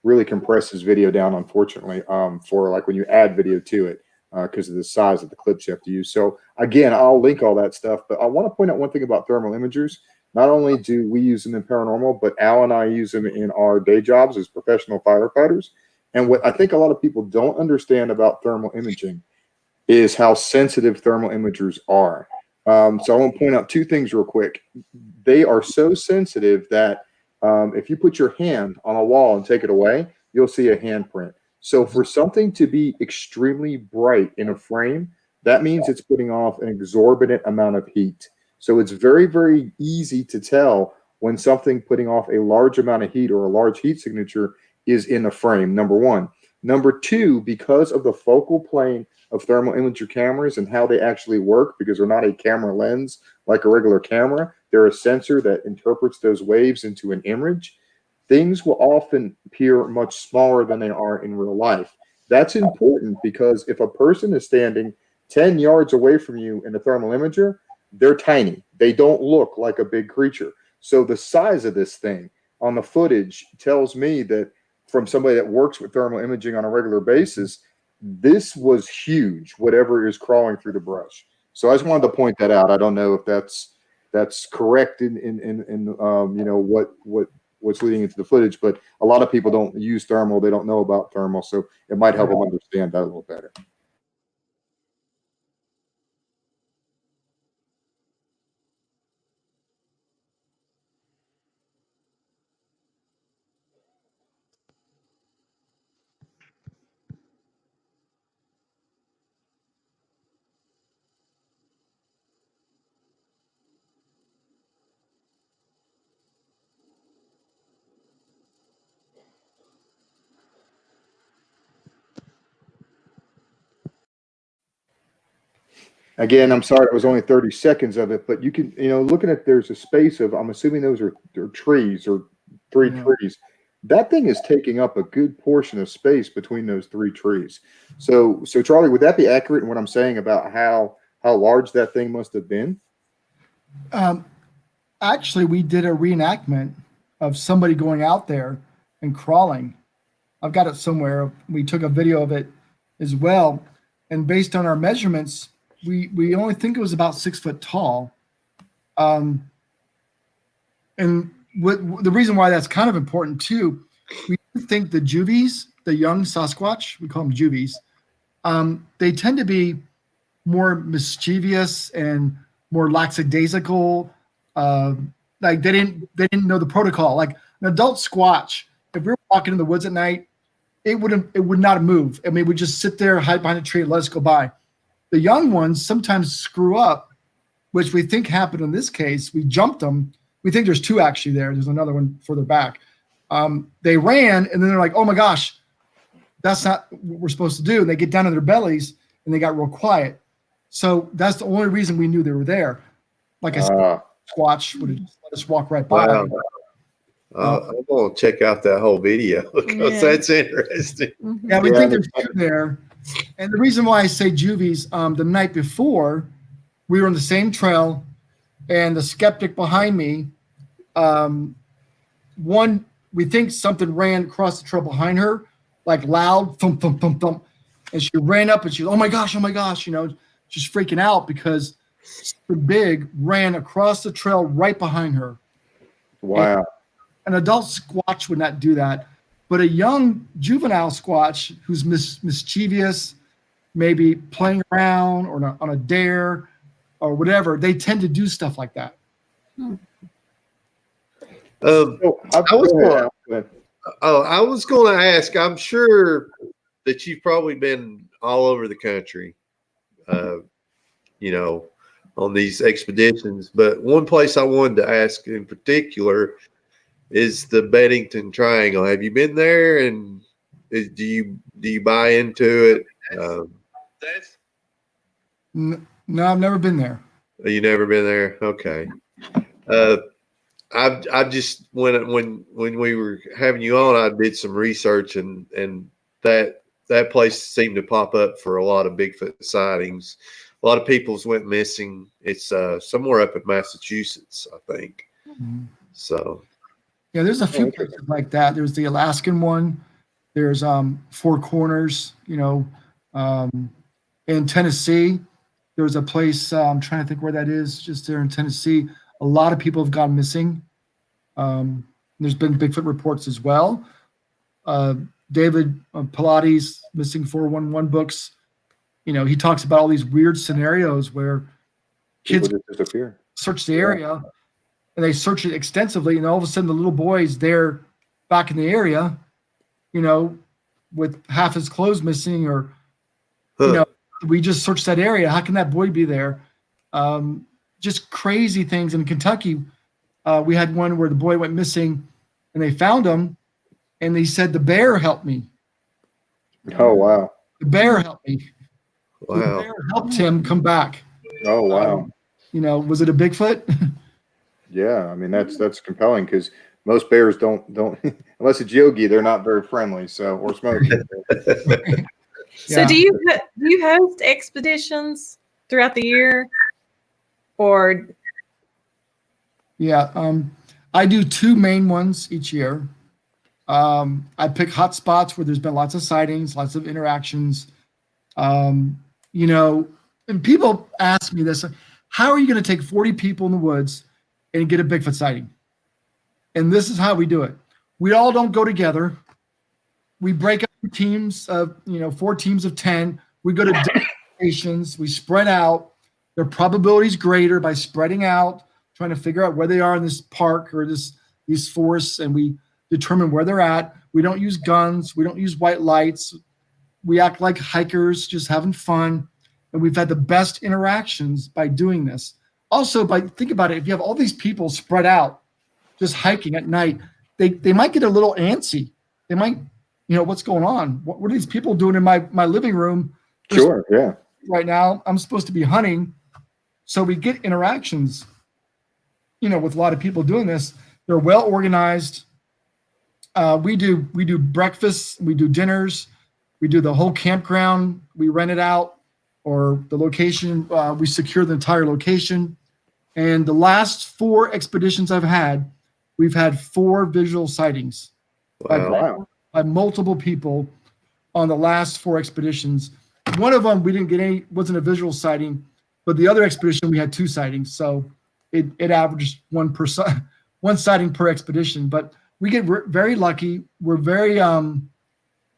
really compresses video down, unfortunately, for like when you add video to it because of the size of the clips you have to use. So again, I'll link all that stuff. But I want to point out one thing about thermal imagers. Not only do we use them in paranormal, but Al and I use them in our day jobs as professional firefighters. And what I think a lot of people don't understand about thermal imaging is how sensitive thermal imagers are. So I want to point out two things real quick. They are so sensitive that if you put your hand on a wall and take it away, you'll see a handprint. So for something to be extremely bright in a frame, that means it's putting off an exorbitant amount of heat. So it's very, very easy to tell when something putting off a large amount of heat or a large heat signature is in the frame, number one. Number two, because of the focal plane of thermal imager cameras and how they actually work, because they're not a camera lens like a regular camera, they're a sensor that interprets those waves into an image. Things will often appear much smaller than they are in real life. That's important because if a person is standing 10 yards away from you in a thermal imager, they're tiny. They don't look like a big creature. So the size of this thing on the footage tells me that from somebody that works with thermal imaging on a regular basis, this was huge, whatever is crawling through the brush. So I just wanted to point that out. I don't know if that's correct in what's leading into the footage, but a lot of people don't use thermal. They don't know about thermal. So it might help them understand that a little better. Again, I'm sorry it was only 30 seconds of it, but you can, looking at there's a space of, I'm assuming those are trees or three trees. That thing is taking up a good portion of space between those three trees. So Charlie, would that be accurate in what I'm saying about how large that thing must have been? Actually, we did a reenactment of somebody going out there and crawling. I've got it somewhere. We took a video of it as well. And based on our measurements, we only think it was about 6 foot tall. And the reason why that's kind of important too, we think the juvies, the young Sasquatch, we call them juvies, they tend to be more mischievous and more lackadaisical. Like they didn't know the protocol. Like an adult Squatch, if we were walking in the woods at night, it would not move. I mean, we just sit there, hide behind a tree, and let us go by. The young ones sometimes screw up, which we think happened in this case. We jumped them. We think there's two actually there. There's another one further back. They ran, and then they're like, oh my gosh, that's not what we're supposed to do. And they get down on their bellies, and they got real quiet. So that's the only reason we knew they were there. Like I said, Squatch would have just let us walk right by. Wow. I'm going to check out that whole video because that's interesting. Yeah, we think there's two there. And the reason why I say juvies, the night before, we were on the same trail, and the skeptic behind me, we think something ran across the trail behind her, like loud, thump, thump, thump, thump. And she ran up and she was, oh my gosh, she's freaking out because something big ran across the trail right behind her. Wow. And an adult Squatch would not do that. But a young juvenile Squatch who's mischievous, maybe playing around or on a dare or whatever, they tend to do stuff like that. So, Oh, I was going to ask. I'm sure that you've probably been all over the country, you know, on these expeditions. But one place I wanted to ask in particular is the Bennington Triangle. Have you been there? And do you buy into it? No, I've never been there. You never been there? Okay. I've just when we were having you on, I did some research and that place seemed to pop up for a lot of Bigfoot sightings. A lot of people's went missing. It's somewhere up in Massachusetts, I think. Mhm. So Yeah, there's a few places like that. There's the Alaskan one. There's Four Corners, in Tennessee. There's a place, I'm trying to think where that is, just there in Tennessee. A lot of people have gone missing. There's been Bigfoot reports as well. David Pilates, Missing 411 books, he talks about all these weird scenarios where kids just disappear. search the area and they search it extensively, and all of a sudden the little boy's there back in the area, with half his clothes missing, or we just searched that area. How can that boy be there? Just crazy things. In Kentucky, we had one where the boy went missing and they found him and he said, the bear helped me. Oh, wow. The bear helped me. wow. The bear helped him come back. Oh, wow. Was it a Bigfoot? Yeah, I mean that's compelling because most bears don't unless it's Yogi, they're not very friendly. So or Smokey. So Yeah. do you host expeditions throughout the year, or Yeah. I do 2 main ones each year. I pick hot spots where there's been lots of sightings, lots of interactions. And people ask me this, how are you going to take 40 people in the woods and get a Bigfoot sighting? And this is how we do it. We all don't go together. We break up in teams of, 4 teams of 10. We go to different locations. We spread out. Their probability is greater by spreading out, trying to figure out where they are in this park or these forests, and we determine where they're at. We don't use guns. We don't use white lights. We act like hikers, just having fun. And we've had the best interactions by doing this. Also, think about it, if you have all these people spread out, just hiking at night, they might get a little antsy. They might, what's going on? What are these people doing in my living room? Sure, yeah. Right now, I'm supposed to be hunting. So we get interactions, with a lot of people doing this. They're well organized. We do breakfasts, we do dinners, we do the whole campground. We rent it out, or the location. We secure the entire location. And the last 4 expeditions I've had, we've had 4 visual sightings Wow. by multiple people on the last 4 expeditions. One of them we didn't get any, wasn't a visual sighting, but the other expedition we had 2 sightings. So it averaged one sighting per expedition. But we get very lucky. We're very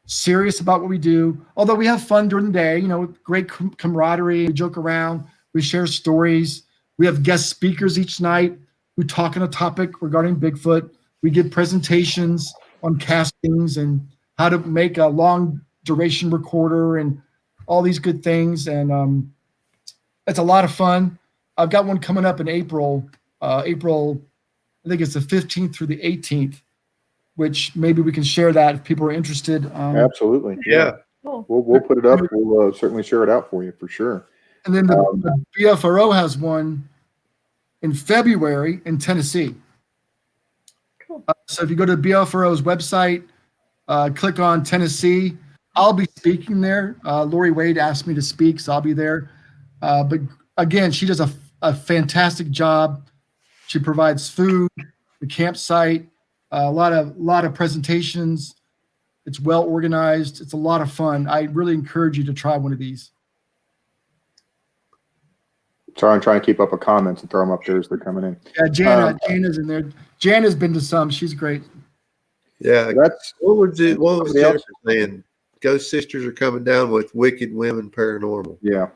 serious about what we do. Although we have fun during the day, great camaraderie. We joke around. We share stories. We have guest speakers each night who talk on a topic regarding Bigfoot. We give presentations on castings and how to make a long duration recorder and all these good things. And it's a lot of fun. I've got one coming up in April. I think it's the 15th through the 18th, which maybe we can share that if people are interested. Absolutely. Yeah. cool. We'll put it up. We'll certainly share it out for you for sure. And then the BFRO has one in February in Tennessee. Cool. So if you go to BFRO's website, click on Tennessee, I'll be speaking there. Lori Wade asked me to speak, so I'll be there. But again, she does a fantastic job. She provides food, the campsite, a lot of presentations. It's well organized. It's a lot of fun. I really encourage you to try one of these. Try and keep up with comments and throw them up there as they're coming in. Yeah, Jana's in there. Jan has been to some. She's great. Yeah. That's What was Somebody Jennifer else. saying? Ghost Sisters are coming down with Wicked Women Paranormal. yeah.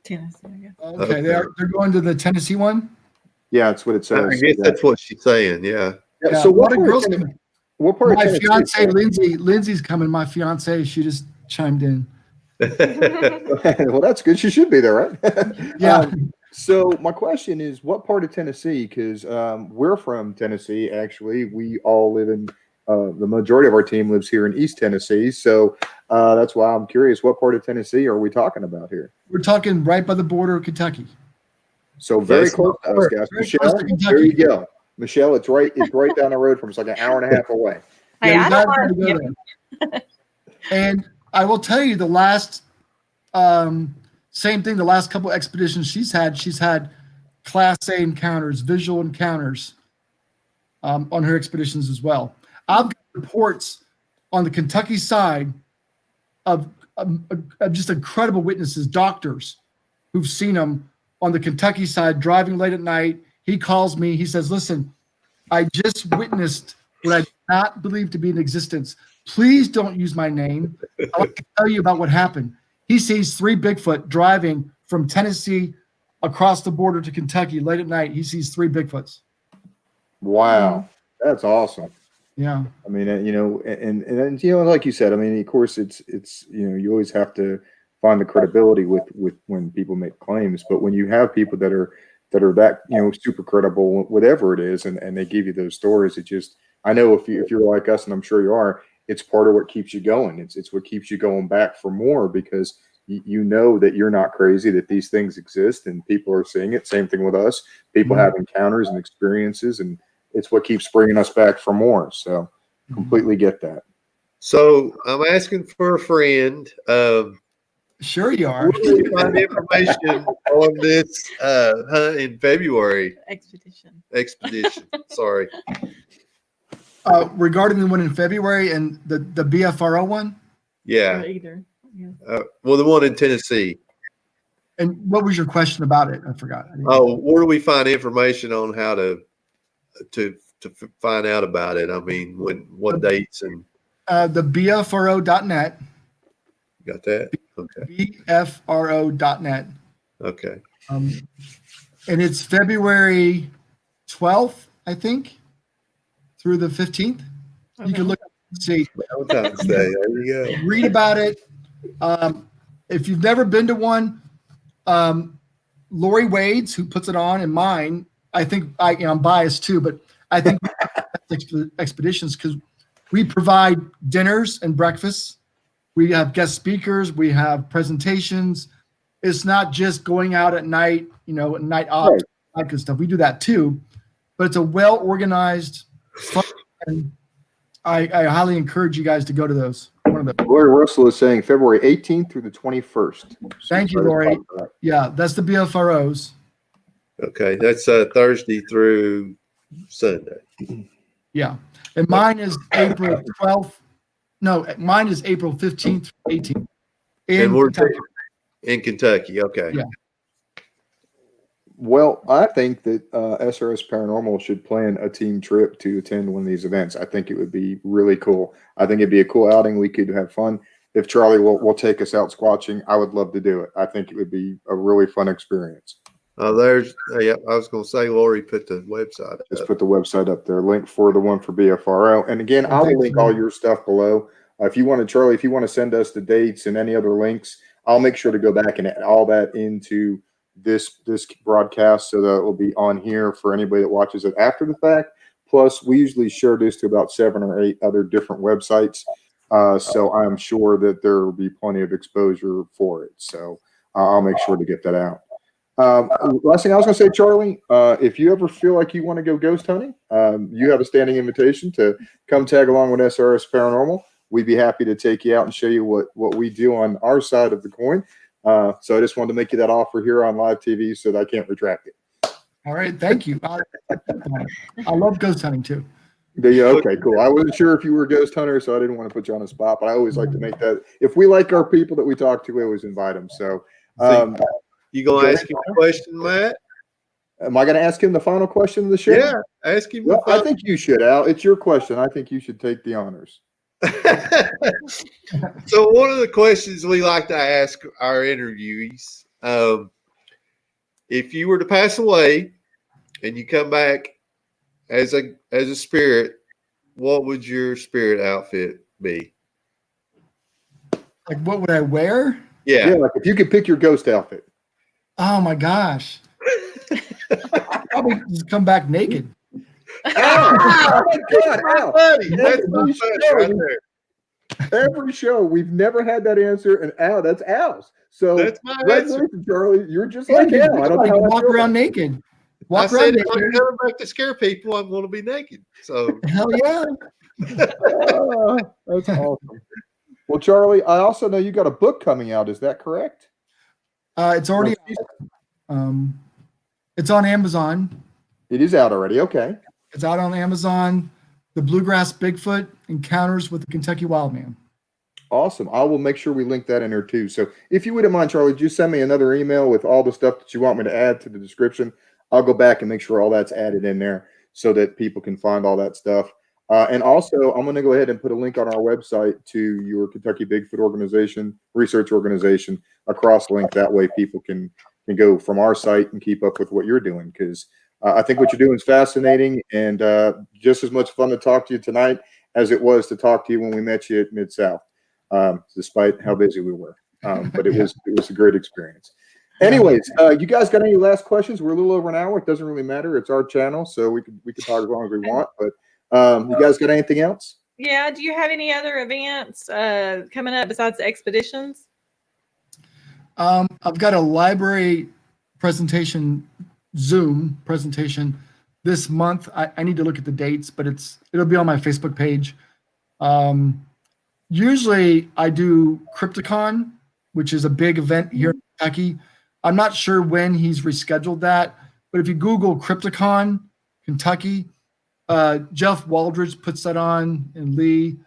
Tennessee, I guess. Okay, they're going to the Tennessee one. Yeah, that's what it says. I guess Yeah. that's what she's saying. Yeah. Yeah, Yeah, so a lot what of part girls of come. What part My of Tennessee? fiance, Lindsay's coming. My fiance, she just chimed in. Well, that's good. She should be there, right? Yeah. So my question is, what part of Tennessee? Because we're from Tennessee. Actually, we all live in. The majority of our team lives here in East Tennessee. So that's why I'm curious. What part of Tennessee are we talking about here? We're talking right by the border of Kentucky. So very That's close to us, guys. very close Michelle, to Kentucky. there you go. Michelle, it's right down the road from us, like an hour and a half away. Hey, Yeah, I we don't gotta mind. go there. And I will tell you, the last same thing. The last couple expeditions she's had Class A encounters, visual encounters on her expeditions as well. I've got reports on the Kentucky side of just incredible witnesses, doctors who've seen them on the Kentucky side driving late at night. He calls me. He says, "Listen, I just witnessed what I did not believe to be in existence. Please don't use my name. I want to tell you about what happened." He sees 3 Bigfoot driving from Tennessee across the border to Kentucky late at night. He sees 3 Bigfoots. Wow, that's awesome. Yeah. I mean, and like you said, I mean, of course, it's you always have to find the credibility with when people make claims, but when you have people that are that super credible, whatever it is, and they give you those stories, it just, I know if you're like us, and I'm sure you are, it's part of what keeps you going. It's what keeps you going back for more, because you know that you're not crazy, that these things exist and people are seeing it. Same thing with us. People have encounters and experiences, and it's what keeps bringing us back for more. So completely get that. So I'm asking for a friend. Sure you are. Where do we find information on this hunt in February? Expedition. Sorry. Regarding the one in February and the BFRO one? Yeah. Either. Yeah. Well, the one in Tennessee. And what was your question about it? I forgot. Oh, where do we find information on how to find out about it? I mean, what dates and The BFRO.net. got that? Okay. BFRO.net. Okay. And it's February 12th, I think, through the 15th. Okay. You can look and see. Valentine's Day. There you go. Read about it. If you've never been to one, Lori Wade's, who puts it on, and mine, I think I'm biased too, but I think expeditions, because we provide dinners and breakfasts. We have guest speakers. We have presentations. It's not just going out at night, night ops, that good stuff. We do that too, but it's a well-organized, fun, and I highly encourage you guys to go to those. One of them. Lori Russell is saying February 18th through the 21st. Thank you, Lori. Yeah, that's the BFROs. Okay, that's Thursday through Sunday. Yeah, and mine is April 12th. No, mine is April 15th, 18th. And we're Kentucky. in Kentucky. Okay. Yeah. Well, I think that SRS Paranormal should plan a team trip to attend one of these events. I think it would be really cool. I think it'd be a cool outing. We could have fun. If Charlie will take us out squatching, I would love to do it. I think it would be a really fun experience. I was going to say, Lori put the website Just up. put the website up there, link for the one for BFRO. And again, I will link all your stuff below. If you want to, Charlie, if you want to send us the dates and any other links, I'll make sure to go back and add all that into this broadcast, so that it will be on here for anybody that watches it after the fact. Plus, we usually share this to about 7 or 8 other different websites. So I'm sure that there will be plenty of exposure for it. So I'll make sure to get that out. Last thing I was going to say, Charlie, if you ever feel like you want to go ghost hunting, you have a standing invitation to come tag along with SRS Paranormal. We'd be happy to take you out and show you what we do on our side of the coin. So I just wanted to make you that offer here on live TV so that I can't retract it. All right, thank you. I love ghost hunting too. Okay, cool. I wasn't sure if you were a ghost hunter, so I didn't want to put you on the spot, but I always like to make that. If we like our people that we talk to, we always invite them. So you going to ask him a question, Matt? Am I going to ask him the final question of the show? Yeah, ask him. Well, I think you should, Al. It's your question. I think you should take the honors. So one of the questions we like to ask our interviewees, if you were to pass away and you come back as a spirit, what would your spirit outfit be? Like, what would I wear? Yeah. Yeah, like if you could pick your ghost outfit. Oh my gosh. Probably just come back naked. Al, oh my God, Al. Buddy, that's my Every buddy show, right there. every show, we've never had that answer, and Al, that's Al's. So That's my answer. congratulations, Charlie. You're just Yeah, like you Al. I don't know how I walk feel around about it. naked. I Walk around said if I'm naked. coming back to scare people, I'm going to be naked. So Hell yeah. That's awesome. Well, Charlie, I also know you got a book coming out. Is that correct? It's already it's on Amazon. It is out already. Okay. It's out on Amazon. The Bluegrass Bigfoot Encounters with the Kentucky Wildman. Awesome. I will make sure we link that in there too. So if you wouldn't mind, Charlie, just send me another email with all the stuff that you want me to add to the description. I'll go back and make sure all that's added in there so that people can find all that stuff. And also, I'm going to go ahead and put a link on our website to your Kentucky Bigfoot organization, research organization, a cross link. That way people can go from our site and keep up with what you're doing, because I think what you're doing is fascinating and just as much fun to talk to you tonight as it was to talk to you when we met you at Mid-South, despite how busy we were. But it was a great experience. Anyways, you guys got any last questions? We're a little over an hour. It doesn't really matter. It's our channel, so we can talk as long as we want. But you guys got anything else? Yeah. Do you have any other events coming up besides the expeditions? I've got a library presentation, Zoom presentation this month. I need to look at the dates, but it'll be on my Facebook page. Usually I do Crypticon, which is a big event here in Kentucky. I'm not sure when he's rescheduled that, but if you Google Crypticon Kentucky, Jeff Waldridge puts that on, and Lee.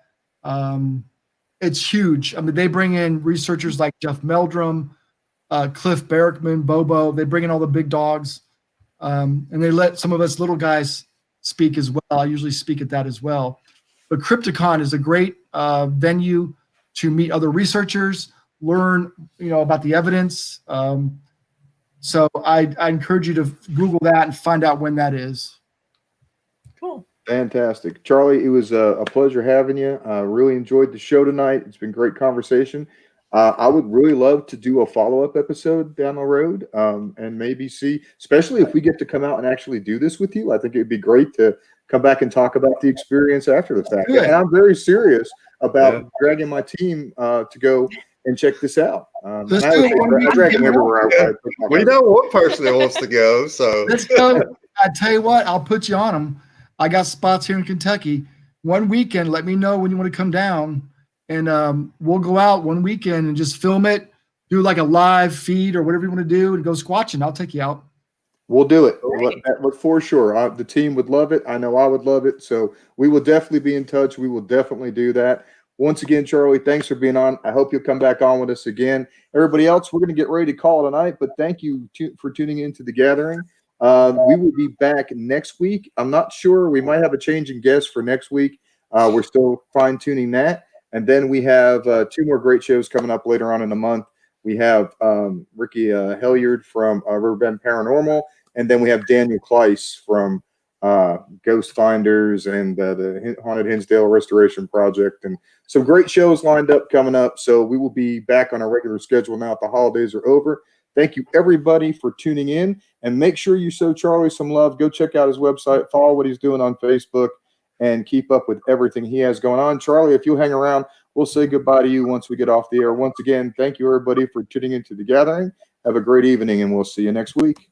It's huge. I mean, they bring in researchers like Jeff Meldrum, Cliff Barrickman, Bobo. They bring in all the big dogs, and they let some of us little guys speak as well. I usually speak at that as well. But Crypticon is a great venue to meet other researchers, learn about the evidence. So I encourage you to Google that and find out when that is. Cool. Fantastic. Charlie, it was a pleasure having you. I really enjoyed the show tonight. It's been great conversation. I would really love to do a follow-up episode down the road and maybe see, especially if we get to come out and actually do this with you. I think it'd be great to come back and talk about the experience after the fact. Good. And I'm very serious about dragging my team to go and check this out. Let's and I drag them everywhere. we know one person that wants to go. So Let's go. I tell you what, I'll put you on them. I got spots here in Kentucky. One weekend, let me know when you want to come down, and we'll go out one weekend and just film it, do like a live feed or whatever you want to do, and go squatching. I'll take you out. We'll do it. Great. But for sure, the team would love it. I know I would love it. So we will definitely be in touch. We will definitely do that. Once again, Charlie, thanks for being on. I hope you'll come back on with us again. Everybody else, we're going to get ready to call it a night, but thank you for tuning into The Gathering. We will be back next week. I'm not sure. We might have a change in guests for next week. We're still fine-tuning that. And then we have 2 more great shows coming up later on in the month. We have Ricky Helyard from Riverbend Paranormal, and then we have Daniel Kleiss from Ghost Finders and the Haunted Hinsdale Restoration Project, and some great shows lined up coming up. So we will be back on our regular schedule now that the holidays are over. Thank you, everybody, for tuning in, and make sure you show Charlie some love. Go check out his website, follow what he's doing on Facebook, and keep up with everything he has going on. Charlie, if you hang around, we'll say goodbye to you once we get off the air. Once again, thank you, everybody, for tuning into The Gathering. Have a great evening, and we'll see you next week.